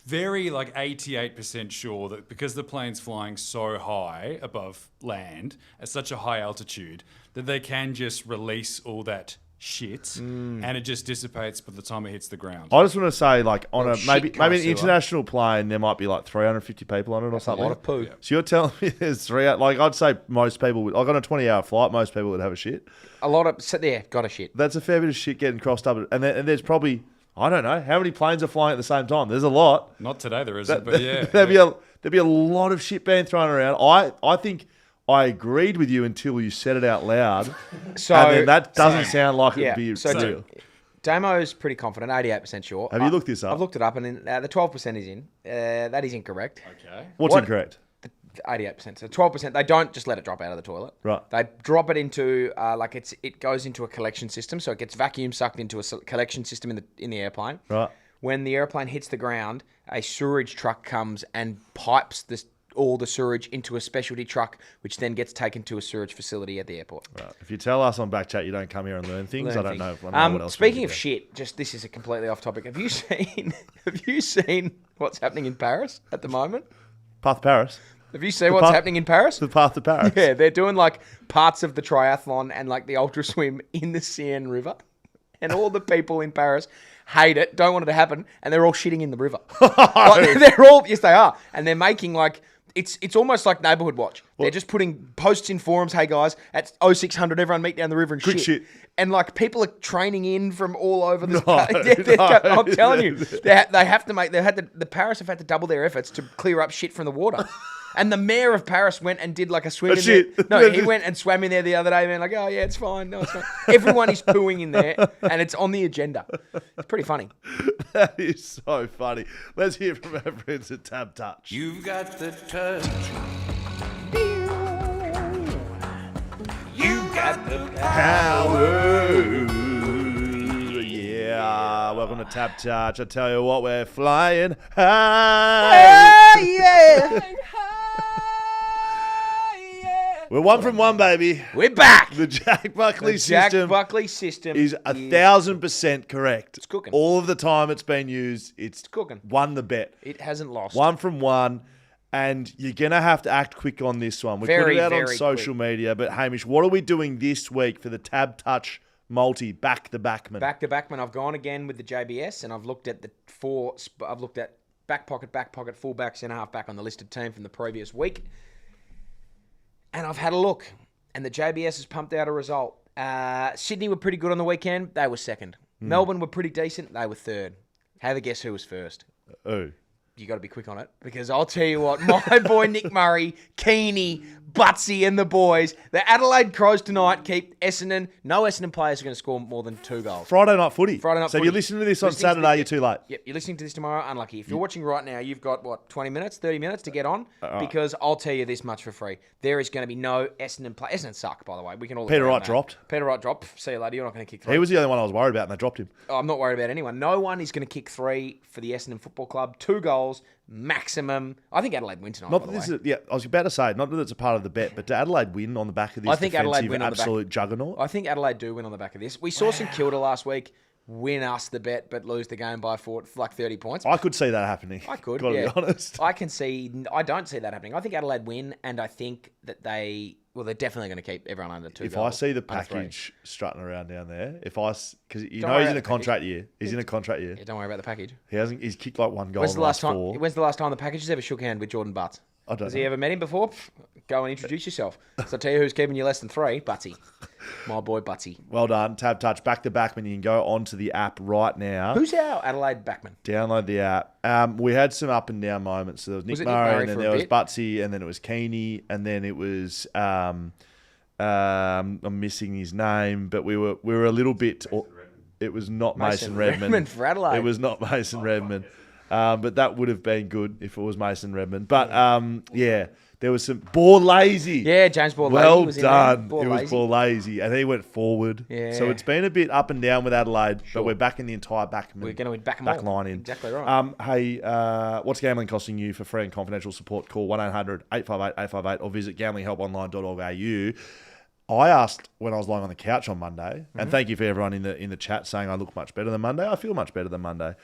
very 88% sure that because the plane's flying so high above land at such a high altitude that they can just release all that shit, and it just dissipates by the time it hits the ground. I just want to say, like, on maybe an sewer. international plane, there might be like 350 people on it or something. A lot of poo. Yeah. So you're telling me there's three? Like, I'd say most people would. Like on a 20-hour flight, most people would have a shit. A lot of got a shit. That's a fair bit of shit getting crossed up, and there's probably, I don't know, how many planes are flying at the same time. There's a lot. Not today, there isn't, but yeah. there'd be a lot of shit being thrown around. I think I agreed with you until you said it out loud. So and then that doesn't sound like it'd be so real. Damo's pretty confident, 88% sure. Have you looked this up? I've looked it up, and the 12% is in. That is incorrect. Okay. What's incorrect? 88%. So 12%. They don't just let it drop out of the toilet. Right. They drop it into it goes into a collection system, so it gets vacuum sucked into a collection system in the airplane. Right. When the airplane hits the ground, a sewerage truck comes and pipes all the sewage into a specialty truck, which then gets taken to a sewage facility at the airport. Right. If you tell us on BackChat you don't come here and learn things, I don't know what else. Speaking of shit, this is a completely off topic. Have you seen what's happening in Paris at the moment? Path to Paris. Have you seen what's happening in Paris? The path to Paris. Yeah, they're doing like parts of the triathlon and like the ultra swim in the Seine River, and all the people in Paris hate it, don't want it to happen, and they're all shitting in the river. Like, yes, they are, and they're making like. It's almost like Neighbourhood Watch. They're just putting posts in forums, hey guys, at 0600, everyone meet down the river and Quick shit. And like people are training in from all over this. No. I'm telling you, they have to make. The Paris have had to double their efforts to clear up shit from the water. And the mayor of Paris went and did like a swim in there. No, he went and swam in there the other day, man. Like, oh yeah, it's fine. No, it's fine. Everyone is pooing in there, and it's on the agenda. It's pretty funny. That is so funny. Let's hear from our friends at TABtouch. You've got the touch. You got the Power. Yeah, welcome to TABtouch. I tell you what, we're flying high. Yeah. We're one from one, baby. We're back. The Jack Buckley The Jack system Buckley system is 1,000% correct. It's cooking. All of the time it's been used, it's cooking. Won the bet. It hasn't lost. One from one. And you're going to have to act quick on this one. We put Very, it out on very social media. But, Hamish, what are we doing this week for the TABtouch multi, back the backman? Back to backman. I've gone again with the JBS, and I've looked at I've looked at back pocket, fullback, centre half back on the listed team from the previous week. And I've had a look, and the JBS has pumped out a result. Sydney were pretty good on the weekend. They were second. Melbourne were pretty decent. They were third. Have a guess who was first? Oh. You got to be quick on it, because I'll tell you what, my boy Nick Murray, Keeney, Butsy and the boys, the Adelaide Crows tonight keep Essendon. No Essendon players are going to score more than 2 goals. Friday night footy. Friday night so footy. if you're listening to this on Saturday, you're too late. Yep, you're listening to this tomorrow, unlucky. If you're watching right now, you've got, 20 minutes, 30 minutes to get on, because I'll tell you this much for free. There is going to be no Essendon play. Essendon suck, by the way. We can all Peter agree on Wright that. dropped. Peter Wright dropped. See you later. You're not going to kick 3. He was the only one I was worried about, and they dropped him. I'm not worried about anyone. No one is going to kick 3 for the Essendon Football Club. 2 goals, maximum. I think Adelaide win tonight, Not by that the way. this is, I was about to say, not that it's a part of the bet, but did Adelaide win on the back of this I think Adelaide win on the back. absolute juggernaut? I think Adelaide do win on the back of this. We saw St Kilda last week win us the bet, but lose the game by 30 points. I could see that happening. I could, Gotta yeah. be honest. I don't see that happening. I think Adelaide win, and I think that they're definitely going to keep everyone under 2 If goals. I see the under 3. package strutting around down there, because you Don't know worry he's in about a the contract year. He's in a contract year. Yeah, don't worry about the package. He's kicked like 1 goal When's in the the last last time? 4. When's the last time the package has ever shook hand with Jordan Butts? I don't Has know. he ever met him before? Go and introduce yourself. So I'll tell you who's keeping you less than 3. Butsy. My boy Butsy. Well done. TABtouch, back to backman. You can go onto the app right now. Who's our Adelaide backman? Download the app. We had some up and down moments. So there was Nick Was it Nick Murray, Murray and then for a there was bit? Butsy, and then it was Keeney, and then it was I'm missing his name, but we were a little bit. It was not Mason Redmond. Redmond for Adelaide. It was not Mason Redmond, but that would have been good if it was Mason Redmond. But yeah. There was some ball lazy. Yeah, James Ball well was in done. there. It was ball lazy, and he went forward. Yeah. So it's been a bit up and down with Adelaide, but we're back in the entire back. We're going to back them back all. line in. Exactly right. Hey, what's gambling costing you? For free and confidential support, call 1-800-858-858 or visit gamblinghelponline.org.au. I asked when I was lying on the couch on Monday, and thank you for everyone in the chat saying I look much better than Monday. I feel much better than Monday.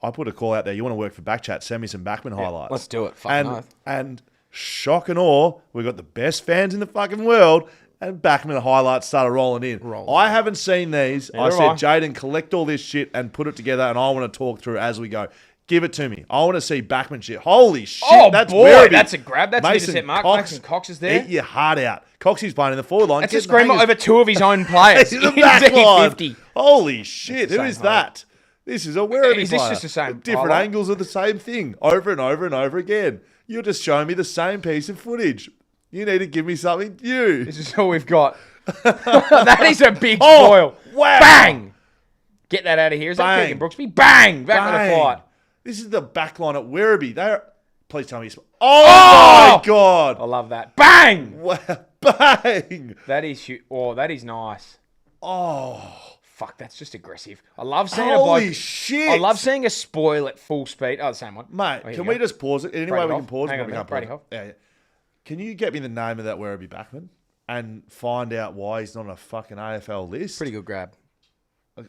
I put a call out there. You want to work for BackChat? Send me some backman highlights. let's do it. Fucking oath. And shock and awe, we've got the best fans in the fucking world, And Backman highlights started rolling in. I haven't seen these. I said, Jaiden, collect all this shit and put it together, and I want to talk through as we go. Give it to me. I want to see Backman shit. Holy shit. That's Werribee. That's a grab. That's an intercept mark. Mason Cox is there. Eat your heart out. Coxie's playing in the forward line. That's a screamer over two of his own players. In the back line. Holy shit. Who is that? This is a Werribee Is this player. just the same Different highlight? angles of the same thing. Over and over and over again. You're just showing me the same piece of footage. You need to give me something new. This is all we've got. That is a big spoil. Wow. Bang. Get that out of here. Is that Keegan Brooksby? Bang. Back with a fight. This is the back line at Werribee. Please tell me. Oh, my God. I love that. Bang. Wow. Bang. That is that is nice. Oh. Fuck, that's just aggressive. I love seeing Holy shit. I love seeing a spoil at full speed. Oh, the same one. Mate, can we just pause it? Anyway, we can pause it. Hang on a minute. Brady Hoff. Yeah. Can you get me the name of that Werribee backman and find out why he's not on a fucking AFL list? Pretty good grab.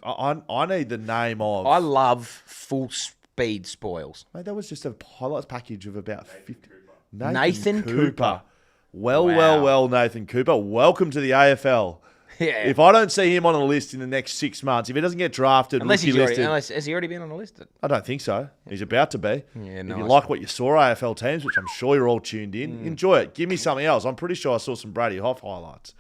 I need the name of... I love full speed spoils. Mate, that was just a highlights package of about 50... Nathan Cooper. Well, Nathan Cooper. Welcome to the AFL. Yeah. If I don't see him on a list in the next 6 months, if he doesn't get drafted, has he already been on a list? I don't think so. He's about to be. Yeah, if nice. you like what you saw AFL teams, which I'm sure you're all tuned in, enjoy it. Give me something else. I'm pretty sure I saw some Brady Hoff highlights.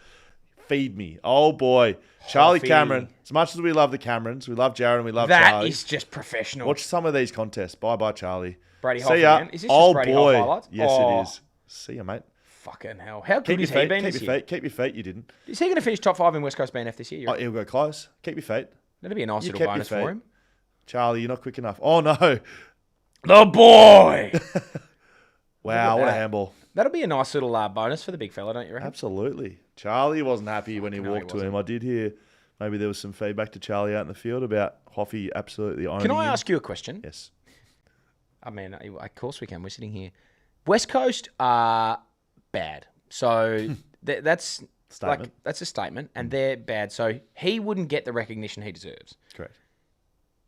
Feed me. Oh, boy. Charlie Cameron. As much as we love the Camerons, we love Jared and we love Charlie. That is just professional. Watch some of these contests. Bye-bye, Charlie. Brady Hoff See ya. again. Is this just Brady Hoff highlights? Yes, it is. See ya, mate. Fucking hell. How good has he been this year? Keep your feet. You didn't. Is he going to finish top 5 in West Coast BNF this year? He'll go close. Keep your feet. That'd be a nice little bonus for him. Charlie, you're not quick enough. Oh, no. The boy. Wow, what a handball. That'll be a nice little bonus for the big fella, don't you reckon? Absolutely. Charlie wasn't happy when he walked to him. I did hear maybe there was some feedback to Charlie out in the field about Hoffy absolutely owning him. Can I ask you a question? Yes. I mean, of course we can. We're sitting here. West Coast are bad. So that's a statement, and they're bad. So he wouldn't get the recognition he deserves. Correct.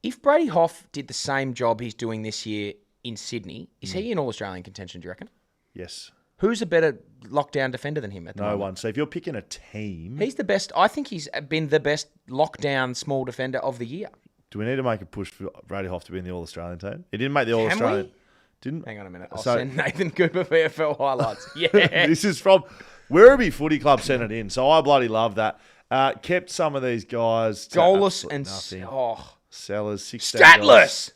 If Brady Hoff did the same job he's doing this year in Sydney, is he in All-Australian contention, do you reckon? Yes. Who's a better lockdown defender than him at the moment? No one. So if you're picking a team... He's the best. I think he's been the best lockdown small defender of the year. Do we need to make a push for Brady Hoff to be in the All-Australian team? He didn't make the All-Australian... Hang on a minute. I'll send Nathan Cooper VFL highlights. Yeah. This is from Werribee Footy Club sent it in, so I bloody love that. Kept some of these guys to goalless and Sellers 16 statless.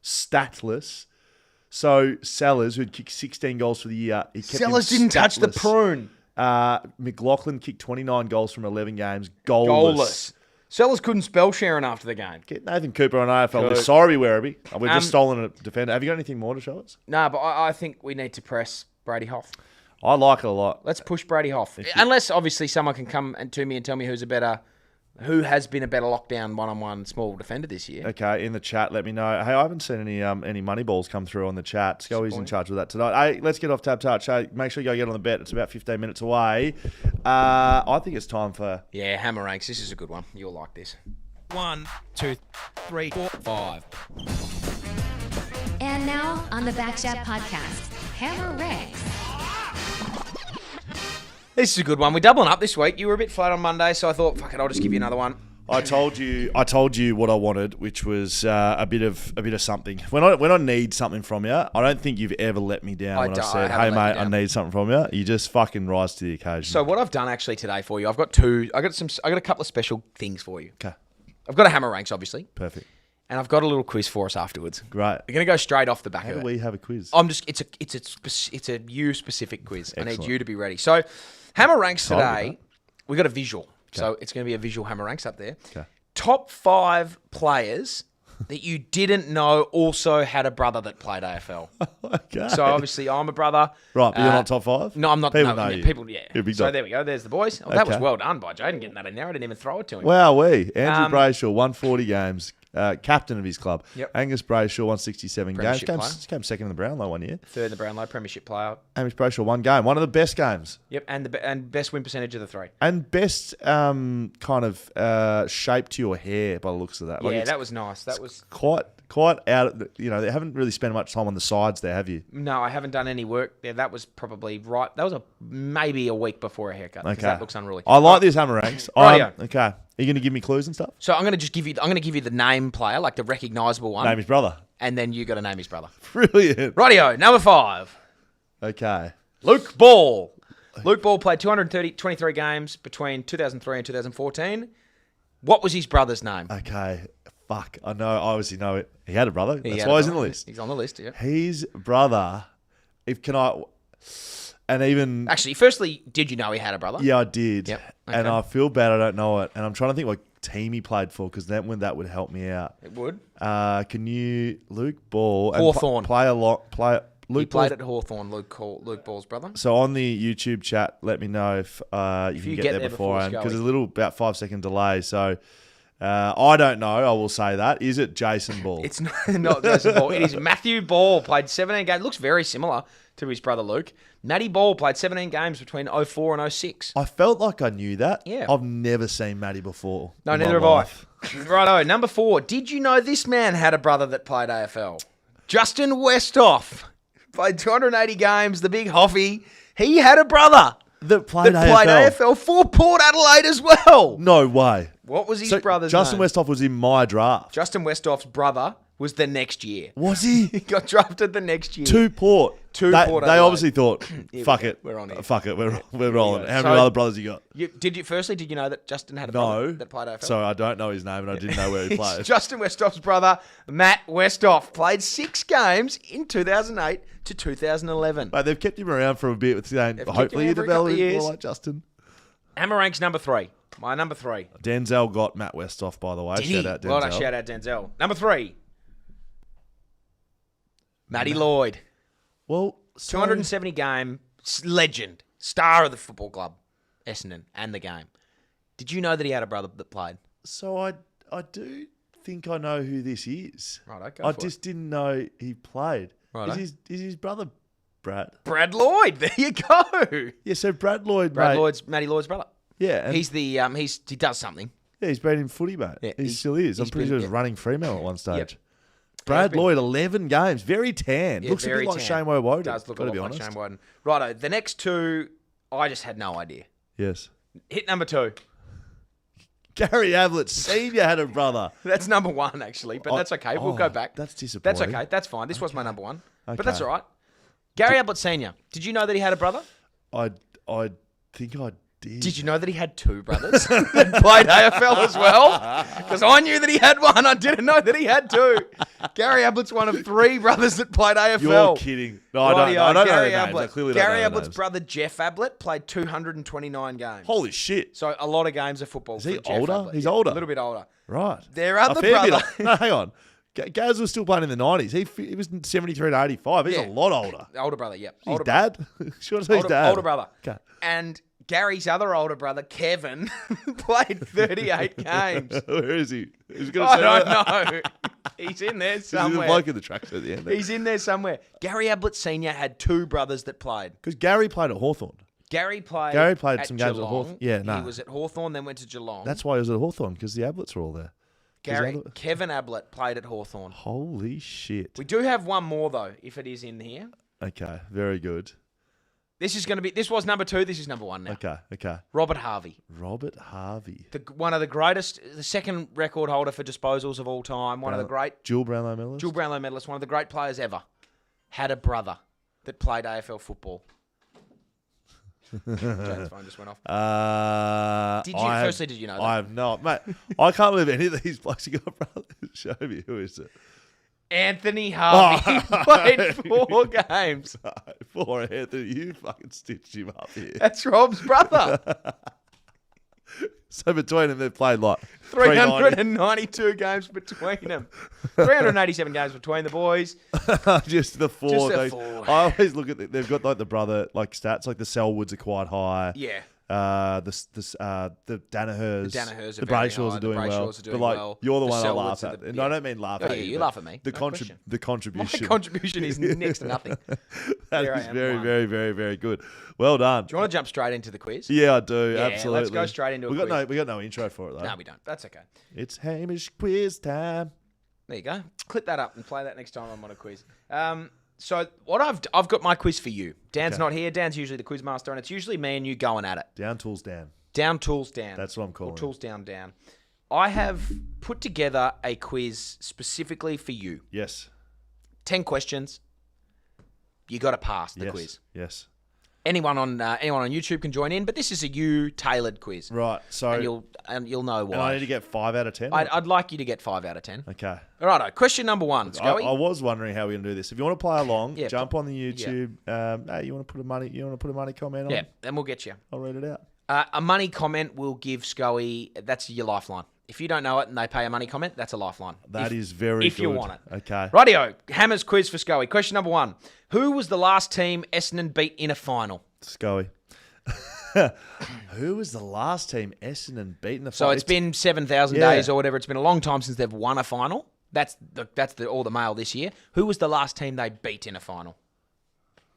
Statless. So Sellers, who'd kicked 16 goals for the year, he kept Sellers didn't touch the prune. McLaughlin kicked 29 goals from 11 games. Goalless. Sellers couldn't spell Sharon after the game. Get Nathan Cooper on AFL. Sorry, Werribee. We've just stolen a defender. Have you got anything more to show us? No, but I think we need to press Brady Hoff. I like it a lot. Let's push Brady Hoff. Unless, obviously, someone can come to me and tell me who has been a better lockdown one-on-one small defender this year. Okay, in the chat, let me know. Hey, I haven't seen any money balls come through on the chat. Scully's in charge of that tonight. Hey, let's get off TABtouch. Hey, make sure you go get on the bet. It's about 15 minutes away. I think it's time for... Yeah, Hammer Ranks. This is a good one. You'll like this. 1, 2, 3, 4, 5. And now on the BackChat podcast, Hammer Ranks. This is a good one. We're doubling up this week. You were a bit flat on Monday, so I thought, fuck it, I'll just give you another one. I told you what I wanted, which was a bit of something. When I need something from you, I don't think you've ever let me down when I said, "Hey mate, I need something from you." You just fucking rise to the occasion. So what I've done actually today for you, I've got a couple of special things for you. Okay. I've got a Hammer Ranks, obviously. Perfect. And I've got a little quiz for us afterwards. Great. We're going to go straight off the back How of it. do we have a quiz? It's a you specific quiz. Excellent. I need you to be ready. So Hammer Ranks today, we got a visual. Okay. So it's going to be a visual Hammer Ranks up there. Okay. Top 5 players that you didn't know also had a brother that played AFL. Okay. So obviously I'm a brother. Right, but you're not top 5? No, I'm not. People know you. People, yeah. You're a big So dog. there we go. There's the boys. Oh, that was Okay. well done by Jaiden getting that in there. I didn't even throw it to him. Wowee. Andrew Brayshaw, 140 games. Captain of his club. Yep. Angus Brayshaw, 167 games. Premiership Came second in the Brownlow one year. Third in the Brownlow, premiership player. Hamish Brayshaw, 1 game. One of the best games. Yep, and best win percentage of the 3. And best kind of shape to your hair by the looks of that. Yeah, that was nice. That was quite quite out. They haven't really spent much time on the sides there, have you? No, I haven't done any work there. That was probably right. That was maybe a week before a haircut. Okay, That looks unruly. I like this hammer ranks. Rightio. Okay, are you going to give me clues and stuff? So I'm going to give you the name player, like the recognisable one, Name his brother. and then you got to name his brother. Brilliant. Rightio, number 5, Okay. Luke Ball. Luke Ball played 223 games between 2003 and 2014. What was his brother's name? Okay. Fuck. I obviously know it. He had a brother. He That's had why a he's in the brother. list. He's on the list, yeah. His brother. And even. Actually, firstly, did you know he had a brother? Yeah, I did. Yep. And Okay. I feel bad I don't know it. And I'm trying to think what team he played for because that would help me out. It would. Can you, Luke Ball, Hawthorn. play a lot? Luke He played Ball's- at Hawthorn, Luke Ball's brother. So on the YouTube chat, let me know if you can get there beforehand because there's a little about 5-second delay. So I don't know. I will say that. Is it Jason Ball? It's not Jason Ball. It is Matthew Ball. Played 17 games. Looks very similar to his brother Luke. Matty Ball played 17 games between 04 and 06. I felt like I knew that. Yeah. I've never seen Matty before. No, in my neither have life. I. Righto, number 4. Did you know this man had a brother that played AFL? Justin Westhoff. Played 280 games, the big Hoffy. He had a brother That played that played AFL for Port Adelaide as well. No way. What was his So brother's Justin name? Westhoff was in my draft. Justin Westhoff's brother was the next year. Was he? He got drafted the next year. To Port. To they, Port They Adelaide. obviously thought, fuck it. We're on it. Fuck it. We're rolling. How So- many other brothers you got? Did you know that Justin had a brother No. that played AFL? So I don't know his name and I didn't know where he It's played. Justin Westhoff's brother, Matt Westhoff, played 6 games in 2008 to 2011. Mate, they've kept him around for a bit with saying, They've kept hopefully him you around for a couple develop of more years. like Justin. Hammer ranks number 3. My number 3. Denzel got Matt Westhoff, by the way. Did Shout he? out Denzel. Well, shout out Denzel. Number 3. Matty Lloyd. Well, so, 270 game legend, star of the football club, Essendon, and the game. Did you know that he had a brother that played? so I do think I know who this is. Right, go I for just didn't know he played. Righto. Is his brother Brad? Brad Lloyd. There you go. Yeah, so Brad Lloyd, Brad mate. Lloyd's Matty Lloyd's brother. Yeah, and He's the he does something. he's been in footy, mate. Yeah, he he's- still is. I'm he's pretty been- sure he was yeah. running Fremantle at one stage. Yep. Brad He's been- Lloyd, 11 games, very tan. Yeah, Looks a very bit like tan. Shane Woden. Does look a Gotta lot be like honest. Shane Woden. Righto, the next 2, I just had no idea. Yes. Hit number 2. Gary Ablett Senior had a brother. That's number 1 actually, but that's okay. We'll go back. That's disappointing. That's okay. That's fine. This was my number 1, but Okay. that's all right. Gary Ablett Senior. Did you know that he had a brother? I think I did. Did you know that he had 2 brothers that played AFL as well? Because I knew that he had one. I didn't know that he had 2. Gary Ablett's one of 3 brothers that played AFL. You're kidding. No, I don't Rightio, know Gary their names. I Ablett. clearly don't know Gary their Ablett's names. brother Jeff Ablett played 229 games. Holy shit. So a lot of games of football. Is he for Jeff older? Ablett. He's Yeah, older. A little bit older. Right. Their A other fair bit brother. No, hang on. Gaz was still playing in the 90s. He was 73 to 85. He's Yeah. a lot older. Older brother, yep. His Older dad? Sure to say his Older, dad. older brother. Okay. And Gary's other older brother, Kevin, played 38 games. Where is he? He's gonna I say don't that. know. He's in there He's the somewhere. bloke in the tracks at the end. He's in there somewhere. Gary Ablett Senior had 2 brothers that played. Because Gary played at Hawthorn. Gary played played at some games at Geelong. Hawthorn. Yeah, He no. was at Hawthorn, then went to Geelong. That's why he was at Hawthorn, because the Ablets were all there. Kevin Ablett played at Hawthorn. Holy shit. We do have one more though, if it is in here. Okay, very good. This was number 2, this is number 1 now. Okay. Robert Harvey. Robert Harvey. One of the greatest, the second record holder for disposals of all time, one of the great Jules Brownlow medalist. Jules Brownlow medalist, one of the great players ever, had a brother that played AFL football. James' phone just went off. Firstly, did you know that? I have not. Mate, I can't believe any of these blokes have got brothers. Show me, who is it? Anthony Harvey played 4 games. Poor Anthony, you fucking stitched him up here. That's Rob's brother. So between them, they've played like 390. 392 games between them. 387 games between the boys. Just the 4. Just the things. 4. I always look at they've got like the brother like stats, like the Selwoods are quite high. Yeah. The Dannahers, The the very Brayshaws high. are doing The well. Brayshaws are doing but like well. you're the The one I Selwoods laugh are at. the- And yeah. I don't mean laugh Oh, at yeah, you. you but laugh at me. The No question. the contribution. My contribution is next to nothing. That There I is am, very, one. very, very, very good. Well done. Do you want to jump straight into the quiz? Yeah, I do. Yeah, absolutely. let's go straight into a we got quiz. we got no intro for it though. No, we don't. That's okay. It's Hamish quiz time. There you go. Clip that up and play that next time I'm on a quiz. So what I've got my quiz for you. Dan's not here. Dan's usually the quiz master, and it's usually me and you going at it. Down tools down. Down tools down. That's what I'm calling Or tools down down. I have put together a quiz specifically for you. Yes. 10 questions. You got to pass the quiz. Yes. Anyone on YouTube can join in, but this is a you-tailored quiz. Right. So And you'll know why. and I need to get 5 out of 10. I'd like you to get 5 out of 10. Okay. All right. Question number 1. Scully. I was wondering how we're gonna do this. If you want to play along, Yeah, jump on the YouTube. Hey, you want to put a money comment on? Yeah, then we'll get you. I'll read it out. A money comment will give Scully. That's your lifeline. If you don't know it and they pay a money comment, that's a lifeline. That is very if good. you want it. Okay. Rightio. Hammer's quiz for Scully. Question number 1. Who was the last team Essendon beat in a final? Scully. Who was the last team Essendon beat in the So final? it's been 7,000 days or whatever. It's been a long time since they've won a final. That's all the mail this year. Who was the last team they beat in a final?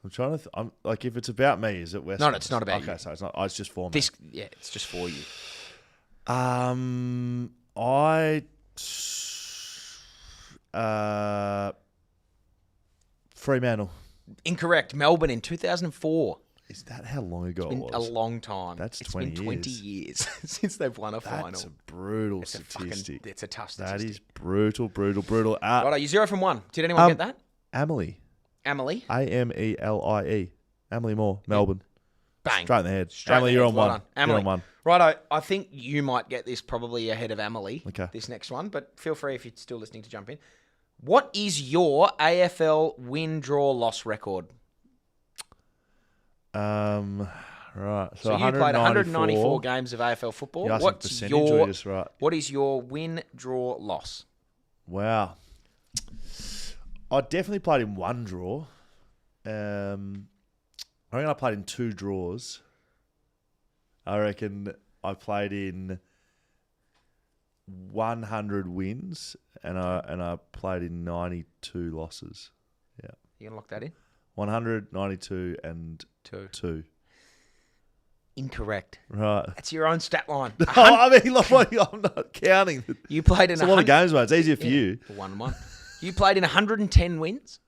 I'm trying to. I'm like, if it's about me, is it West? No, it's not about you. Okay, so it's not. It's just for me. It's just for you. Fremantle. Incorrect. Melbourne in 2004. Is that how long ago It's it been was? a long time. That's It's 20 been 20 years since they've won a final. That's a brutal statistic. It's a tough statistic. That is brutal. Right, you 0 from 1. Did anyone get that? Amelie. Amelie? Amelie. Amelie Moore, Melbourne. Bang. Straight in the head. Straight Amelie, in the you're head. on Well one. done. Amelie. You're on one. Righto, I think you might get this probably ahead of Amelie, Okay. this next one, but feel free if you're still listening to jump in. What is your AFL win, draw, loss record? Right. So you played 194 games of AFL football. You're asking What's percentage your or just right? What is your win, draw, loss? Wow. I definitely played in one draw. I reckon I played in 2 draws. I reckon I played in 100 wins and I played in 92 losses. Yeah. You gonna lock that in? 100, 92 and 2. Incorrect. Right. That's your own stat line. I mean, like, I'm not counting. You played in It's a lot of games, mate. It's easier for you. 1-1. You played in 110 wins.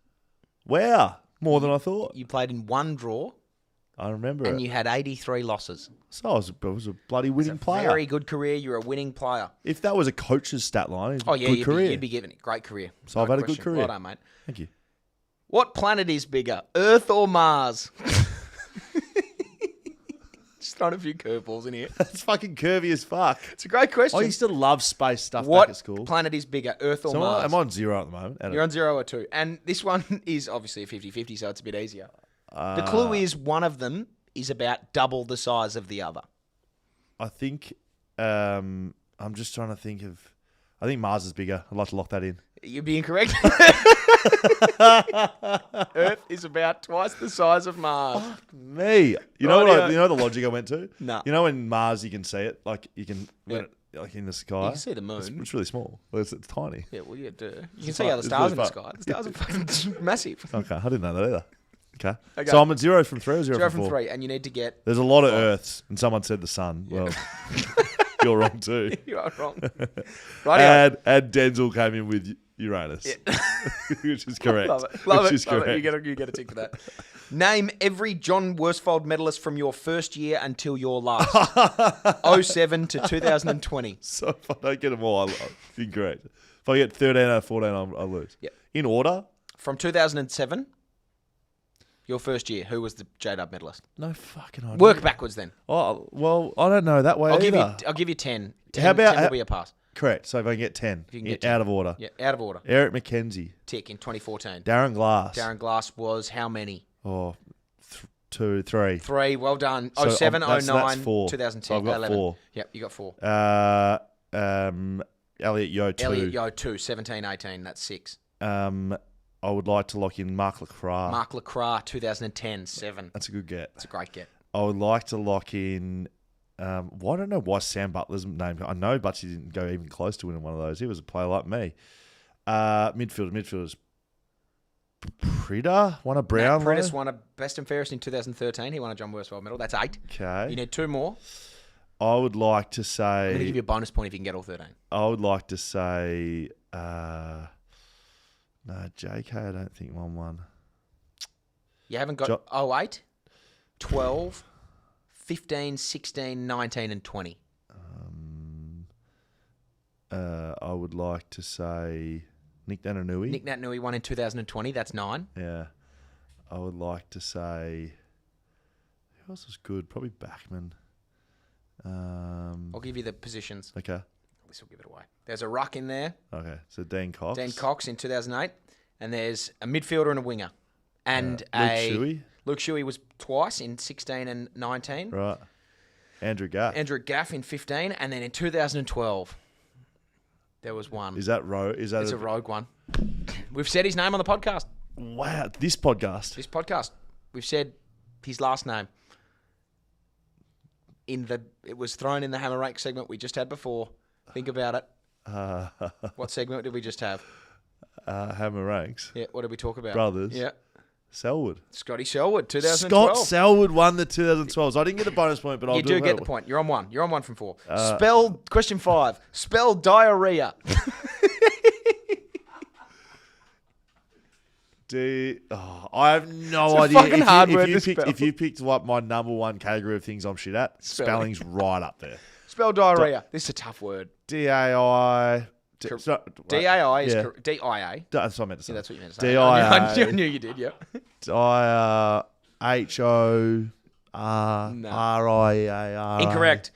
Wow. More than I thought. You played in 1 draw. I remember And it. you had 83 losses. So I was a bloody winning player. Very good career. You're a winning player. If that was a coach's stat line, it's Oh, yeah, good you'd career. be given it. Great career. So I've No had a good question. career. Well done, mate. Thank you. What planet is bigger, Earth or Mars? Just throwing a few curveballs in here. That's fucking curvy as fuck. It's a great question. I used to love space stuff back What at school. planet is bigger, Earth or So Mars? I'm on 0 at the moment. You're on 0 or 2. And this one is obviously a 50-50, so it's a bit easier. The clue is one of them is about double the size of the other. I think I'm just trying to think of. I think Mars is bigger. I'd like to lock that in. You'd be incorrect. Earth is about twice the size of Mars. Me. You know Rightio. you know the logic I went to? No. You know when Mars you can see it? Like you can like in the sky. You can see the moon. It's really small. It's tiny. Yeah, well, you can see other it's stars really in the fun. sky. The stars are fucking massive. Okay, I didn't know that either. Okay. Okay. So I'm at 0 from 3 or 0, 0 from from 4? 3, and you need to get... There's a lot of Earths, and someone said the sun. Well, you're wrong too. You are wrong. Right. And Denzel came in with Uranus, which is correct. Love it. Love which it. is Love correct. it. You get a tick for that. Name every John Worsfold medalist from your first year until your last. 07 to 2020. So if I don't get them all, I'm incorrect. If I get 13 out of 14, I'll lose. Yep. In order? From 2007, your first year, who was the J-Dub medalist? No fucking idea. Work backwards then. Oh, well, I don't know that way I'll either. give you 10. 10 How about- 10 will be a pass. Correct. So if I can get 10, If you can get out 10. of order. Yeah, out of order. Eric McKenzie. Tick in 2014. Darren Glass. Darren Glass was how many? Oh, 2, 3. 3. Well done. So 07, that's 09, 4. 2010, So I've got 11. 4. Yep, you got 4. Elliot Yo 2. Elliot Yo 2, 17, 18. That's 6. I would like to lock in Mark Lacroix. Mark Lacroix, 2010, 7. That's a good get. That's a great get. I would like to lock in. Well, I don't know why Sam Butler's name. I know Butchie didn't go even close to winning one of those. He was a player like me. Midfielders. Prida won a Brownlow. Matt Prentice won a Best and Fairest in 2013. He won a John Worsfold medal. That's 8. Okay. You need 2 more. I would like to I'm going to give say. you a bonus point if you can get all 13. I would like to say. No, JK, I don't think won one. You haven't got 08, 12, 15, 16, 19 and 20. I would like to say Nick Nananui. Nick Nananui won in 2020. That's 9. Yeah. I would like to say... Who else was good? Probably Backman. I'll give you the positions. Okay. This will give it away. There's a ruck in there. Okay. So Dean Cox. Dan Cox in 2008. And there's a midfielder and a winger. And Luke Shuey was twice in 16 and 19. Right. Andrew Gaff. Andrew Gaff in 15. And then in 2012, there was one. Is that It's a rogue one. We've said his name on the podcast. Wow. This podcast. We've said his last name. It was thrown in the Hammer Rank segment we just had before. Think about it. What segment did we just have? Hammer Ranks. Yeah, what did we talk about? Brothers. Yeah. Selwood. Scotty Selwood, 2012. Scott Selwood won the 2012. So I didn't get a bonus point, but I'll do it. You do get the point. You're on one. You're on 1 from 4. Question 5. Spell diarrhea. I have no It's a idea. fucking hard word to spell. If you picked up my number one category of things I'm shit at, spelling's right up there. Spell diarrhea. This is a tough word. D-A-I... D-A-I is correct. D-I-A. That's what I meant to say. Yeah, that's what you meant to say. D-I-A. I knew you did, yeah. H-O-R-I-A-R. Incorrect.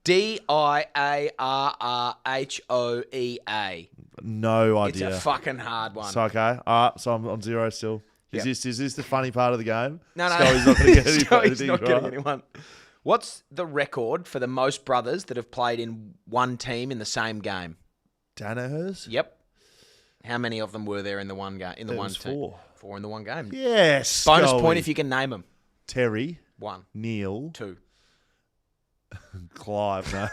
D-I-A-R-R-H-O-E-A. No idea. It's a fucking hard one. It's okay. All right, so I'm on 0 still. Is this the funny part of the game? No. Scully's not going to get anything. Scully's not getting anyone. What's the record for the most brothers that have played in one team in the same game? Danaher's? Yep. How many of them were there in the one game? In the one team? 4. 4 in the one game. Yes. Bonus Scully. point if you can name them. Terry. 1. Neil. 2. Clive. No.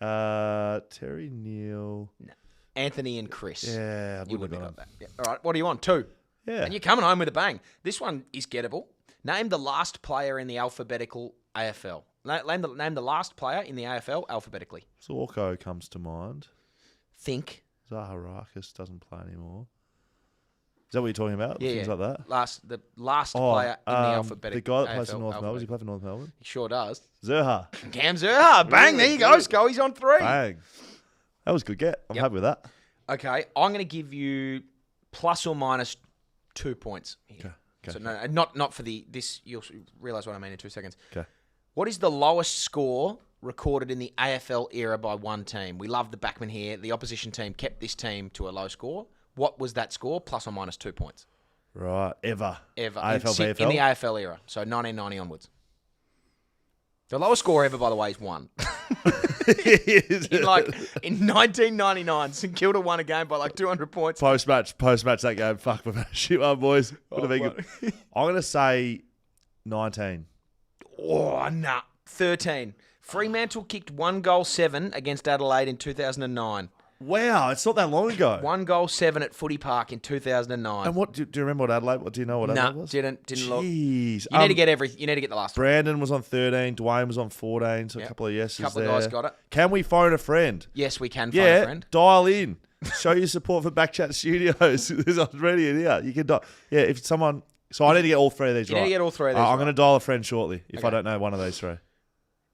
No. Terry, Neil. No. Anthony and Chris. Yeah, I You would would have have got got that. Yeah. All right. What do you want? 2. Yeah. And you're coming home with a bang. This one is gettable. Name the last player in the alphabetical AFL. Name the last player in the AFL alphabetically. Zorko comes to mind. Think. Zaharakis doesn't play anymore. Is that what you're talking about? Yeah, Things like that? The last player in the alphabetical. The guy that plays AFL for North Melbourne. Does he alphabet. play for North Melbourne? He sure does. Zerha. Cam Zerha. Bang, there you go, Sco. He's on 3. Bang. That was a good get. I'm happy with that. Okay, I'm going to give you plus or minus 2 points here. Okay. So no, not for this. You'll realise what I mean in 2 seconds. Okay. What is the lowest score recorded in the AFL era by one team? We love the backman here. The opposition team kept this team to a low score. What was that score? Plus or minus 2 points. Right. Ever. AFL, in the AFL era. So 1990 onwards. The lowest score ever, by the way, is 1. in 1999, St Kilda won a game by like 200 points. Post-match that game. Fuck, my shit one, boys. Would have been good. I'm going to say 19. Oh, nah. 13. Fremantle kicked 1 goal 7 against Adelaide in 2009. Wow, it's not that long ago. 1 goal 7 at Footy Park in 2009. And what do you remember what Adelaide? What do you know what Adelaide was? Didn't look. Jeez. You need to get You need to get the last one. Brandon was on 13. Dwayne was on 14. So a couple of yeses Couple there. of guys got it. Can we phone a friend? Yes, we can phone a friend. Dial in. Show your support for BackChat Studios. There's already in here. You can dial. Yeah, if someone. So I need to get all 3 of these right. You need to get all 3 of these I'm going to dial a friend shortly if I Okay. don't know one of these 3.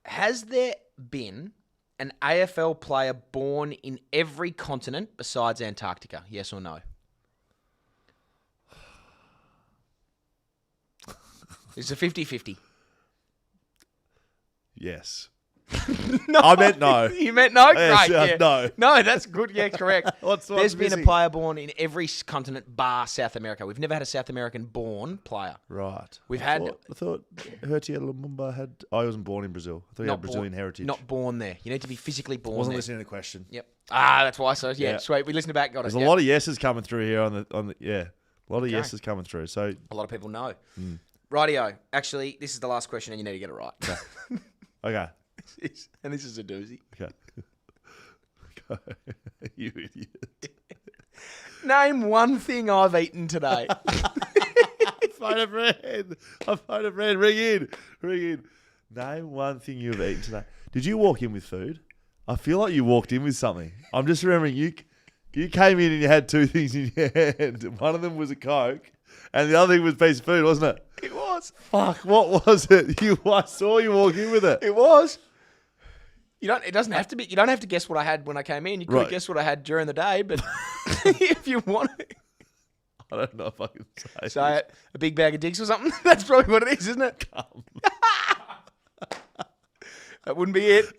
Has there been an AFL player born in every continent besides Antarctica? Yes or no? It's a 50-50. Yes. No. I meant no. You meant no? Yes, Great, yeah. no. No, that's good. Yeah, correct. There's been missing? a player born in every continent bar South America. We've never had a South American born player. Right. We've I had... thought Hertia Lumumba had... Oh, he wasn't born in Brazil. I thought he had Brazilian heritage. Not born there. You need to be physically born Wasn't there. listening to the question. Yep. That's why. So, yeah, Yeah. sweet. We listened back, got There's it. a lot of yeses coming through here on the yeah. A lot of Okay. yeses coming through. So A lot of people know. Rightio. Actually, this is the last question and you need to get it right. okay. And this is a doozy. Okay. Go. You idiot. Name one thing I've eaten today. Phone a friend. I phone a friend. Ring in. Name one thing you've eaten today. Did you walk in with food? I feel like you walked in with something. I'm just remembering You came in and you had two things in your hand. One of them was a Coke, and the other thing was a piece of food, wasn't it? It was. Fuck, what was it? I saw you walk in with it. It was. It doesn't have to be. You don't have to guess what I had when I came in. You could have guessed what I had during the day, but if you want it. I don't know if I can say. Say it. A big bag of dicks or something? That's probably what it is, isn't it? That wouldn't be it.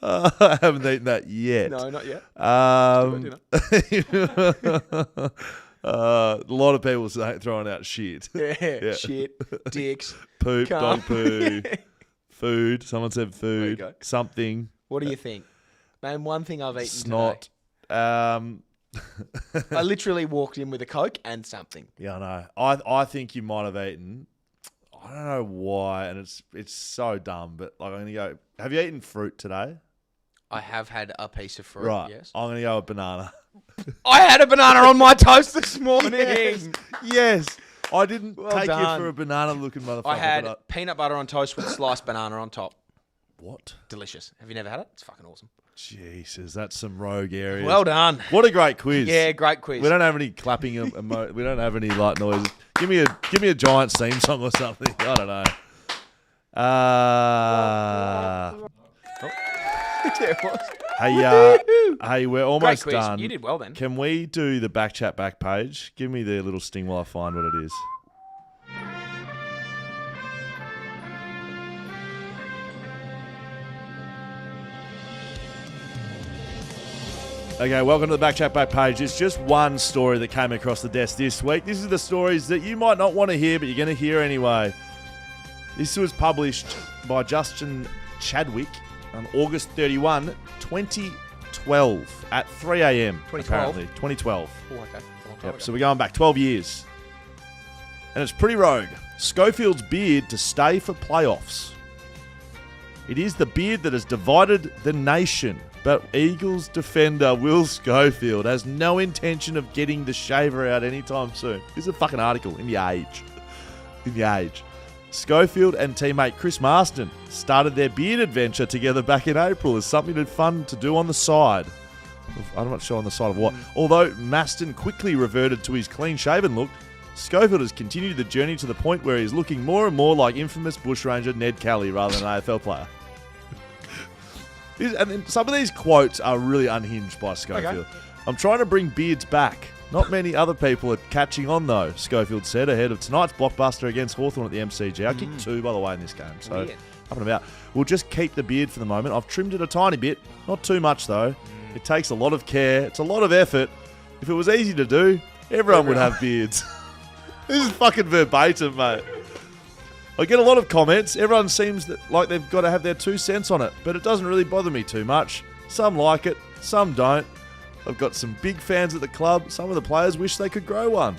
I haven't eaten that yet. No, not yet. A lot of people throwing out shit. Yeah. Shit, dicks, poop, cum. dog poo, food. Someone said There you food. go. Something. What do you think? Name one thing I've eaten Snot. today. I literally walked in with a Coke and something. Yeah, I know. I think you might have eaten. I don't know why, and it's so dumb. But like, I'm gonna go. Have you eaten fruit today? I have had a piece of fruit. Right. Yes. I'm gonna go with banana. I had a banana on my toast this morning. Yes. I didn't Well take done. you for a banana-looking motherfucker. I had but peanut butter on toast with sliced banana on top. What? Delicious. Have you never had it? It's fucking awesome. Jesus, that's some rogue areas. Well done. What a great quiz. Yeah, great quiz. We don't have any clapping. We don't have any light noises. Give me a Giants theme song or something. I don't know. Yeah, it was. Hey, we're almost Great quiz. done. You did well then. Can we do the BackChat back page? Give me the little sting while I find what it is. Okay, welcome to the BackChat back page. It's just one story that came across the desk this week. This is the stories that you might not want to hear, but you're going to hear anyway. This was published by Justin Chadwick on August 31, 2012 at 3 a.m. 2012? Apparently. 2012. Oh, okay. A long time Yep, ago. so we're going back 12 years. And it's pretty rogue. Schofield's beard to stay for playoffs. It is the beard that has divided the nation. But Eagles defender Will Schofield has no intention of getting the shaver out anytime soon. This is a fucking article in The Age. In The Age. Schofield and teammate Chris Marston started their beard adventure together back in April as something fun to do on the side. I'm not sure on the side of what. Although Marston quickly reverted to his clean-shaven look, Schofield has continued the journey to the point where he's looking more and more like infamous bushranger Ned Kelly rather than an AFL player. And then some of these quotes are really unhinged by Schofield. Okay. I'm trying to bring beards back. Not many other people are catching on, though, Schofield said ahead of tonight's blockbuster against Hawthorn at the MCG. I kicked 2, by the way, in this game. So, Weird. up and about. We'll just keep the beard for the moment. I've trimmed it a tiny bit. Not too much, though. It takes a lot of care. It's a lot of effort. If it was easy to do, everyone would have beards. This is fucking verbatim, mate. I get a lot of comments. Everyone seems like they've got to have their 2 cents on it, but it doesn't really bother me too much. Some like it, some don't. I've got some big fans at the club. Some of the players wish they could grow one.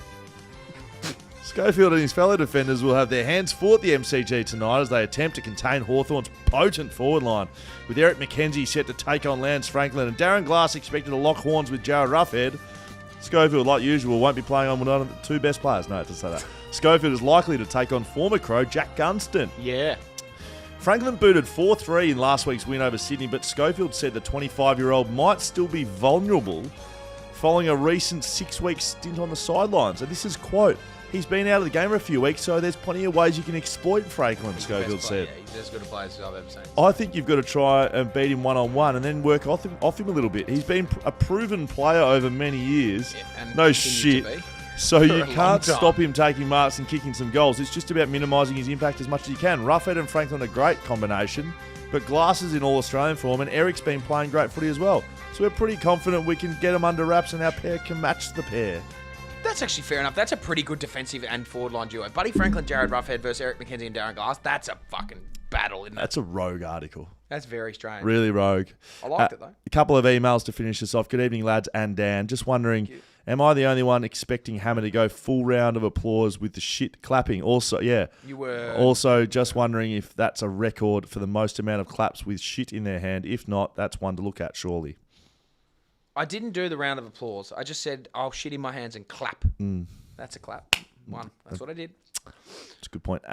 Schofield and his fellow defenders will have their hands full at the MCG tonight as they attempt to contain Hawthorn's potent forward line, with Eric McKenzie set to take on Lance Franklin and Darren Glass expected to lock horns with Jared Roughhead. Schofield, like usual, won't be playing on one of the 2 best players. No, to say that. Schofield is likely to take on former Crow Jack Gunston. Yeah. Franklin booted 4-3 in last week's win over Sydney, but Schofield said the 25-year-old might still be vulnerable following a recent 6-week stint on the sidelines. And this is, quote, he's been out of the game for a few weeks, so there's plenty of ways you can exploit Franklin, Schofield said. Yeah, he's as good a player as I've ever seen. I think you've got to try and beat him one-on-one and then work off him a little bit. He's been a proven player over many years. Yeah, and No continues to shit. be. So For you a long can't time. stop him taking marks and kicking some goals. It's just about minimising his impact as much as you can. Roughhead and Franklin are a great combination, but Glass is in All-Australian form and Eric's been playing great footy as well. So we're pretty confident we can get them under wraps and our pair can match the pair. That's actually fair enough. That's a pretty good defensive and forward line duo. Buddy Franklin, Jared Roughhead versus Eric McKenzie and Darren Glass. That's a fucking battle, isn't it? That's a rogue article. That's very strange. Really rogue. I liked it, though. A couple of emails to finish this off. Good evening, lads and Dan. Just wondering, am I the only one expecting Hammer to go full round of applause with the shit clapping? Also, yeah. You were. Also, just wondering if that's a record for the most amount of claps with shit in their hand. If not, that's one to look at, surely. I didn't do the round of applause. I just said, I'll shit in my hands and clap. That's a clap. One. That's what I did. That's a good point.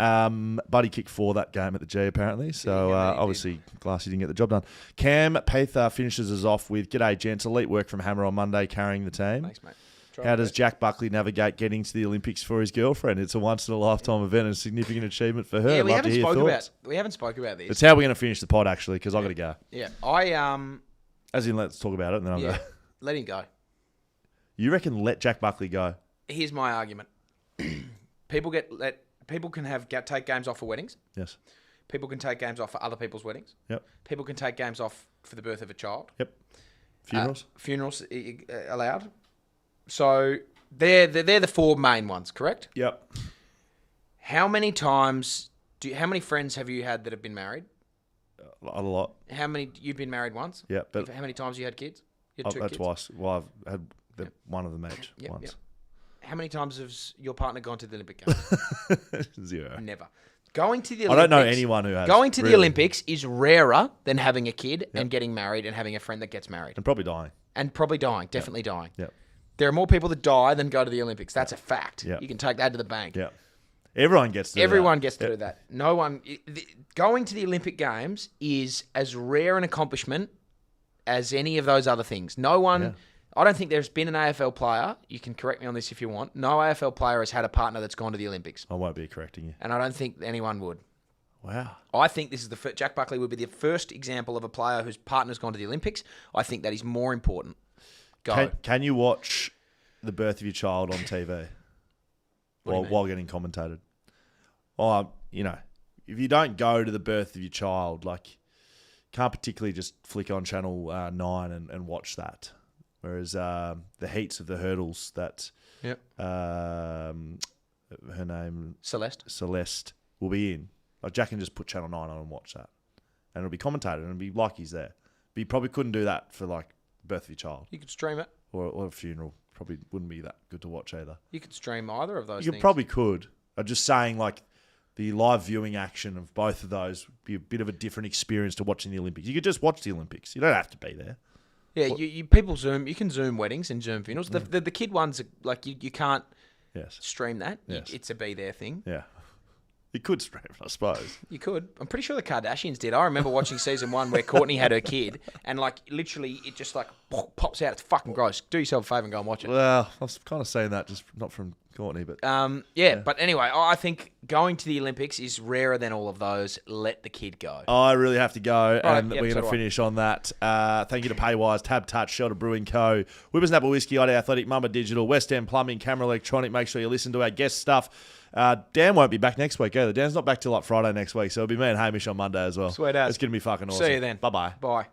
Buddy kicked 4 that game at the G, apparently. So, obviously, Glassy didn't get the job done. Cam Pather finishes us off with, "G'day, gents. Elite work from Hammer on Monday, carrying the team. Thanks, mate. How does Jack Buckley navigate getting to the Olympics for his girlfriend? It's a once-in-a-lifetime event and a significant achievement for her. Yeah, we Love to haven't hear spoke thoughts. about. We haven't spoke about this. It's how we're going to finish the pod, actually, because I've got to go. Yeah, As in, let's talk about it, and then I'll go. let him go. You reckon let Jack Buckley go? Here's my argument. People can take games off for weddings. Yes. People can take games off for other people's weddings. Yep. People can take games off for the birth of a child. Yep. Funerals? Funerals allowed. So they're the 4 main ones, correct? Yep. How many friends have you had that have been married? A lot. How many you've been married once? Yeah, but how many times you had kids? You had 2 kids. twice. Well, I've had one of them each once. Yep. How many times has your partner gone to the Olympic Games? 0. Never. Going to the I Olympics, don't know anyone who has. Going to the really. Olympics is rarer than having a kid and getting married and having a friend that gets married. And probably dying. Definitely dying. Yep. There are more people that die than go to the Olympics. That's a fact. Yep. You can take that to the bank. Yeah. Everyone gets to do Everyone that. gets to do that. No one. Going to the Olympic Games is as rare an accomplishment as any of those other things. No one. Yeah. I don't think there's been an AFL player. You can correct me on this if you want. No AFL player has had a partner that's gone to the Olympics, I won't be correcting you. and I don't think anyone would. Wow. I think this is Jack Buckley would be the first example of a player whose partner's gone to the Olympics. I think that is more important. Go. Can you watch the birth of your child on TV while getting commentated? Or, if you don't go to the birth of your child, can't particularly just flick on Channel 9 and watch that. Whereas the heats of the hurdles that her name Celeste will be in. Jack can just put Channel 9 on and watch that. And it'll be commentated and it'll be like he's there. But you probably couldn't do that for the birth of your child. You could stream it. Or a funeral. Probably wouldn't be that good to watch either. You could stream either of those You things. probably could. I'm just saying the live viewing action of both of those would be a bit of a different experience to watching the Olympics. You could just watch the Olympics. You don't have to be there. Yeah, people Zoom. You can Zoom weddings and Zoom funerals. The kid ones are you can't stream that. Yes. It's a be there thing. Yeah. You could stream it, I suppose. You could. I'm pretty sure the Kardashians did. I remember watching season 1 where Kourtney had her kid, and literally it just pops out. It's fucking gross. Do yourself a favour and go and watch it. Well, I was kind of saying that, just not from Kourtney, but But anyway, I think going to the Olympics is rarer than all of those. Let the kid go. I really have to go, and yep, we're so going to do I. finish on that. Thank you to Paywise, TABtouch, Shelter Brewing Co, Whippersnapper Whisky, ID Athletic, Mamba Digital, West End Plumbing, Camera Electronic. Make sure you listen to our guest stuff. Dan won't be back next week either. Dan's not back till Friday next week, so it'll be me and Hamish on Monday as well. Sweet as. It's going to be fucking awesome. See you then. Bye-bye. Bye.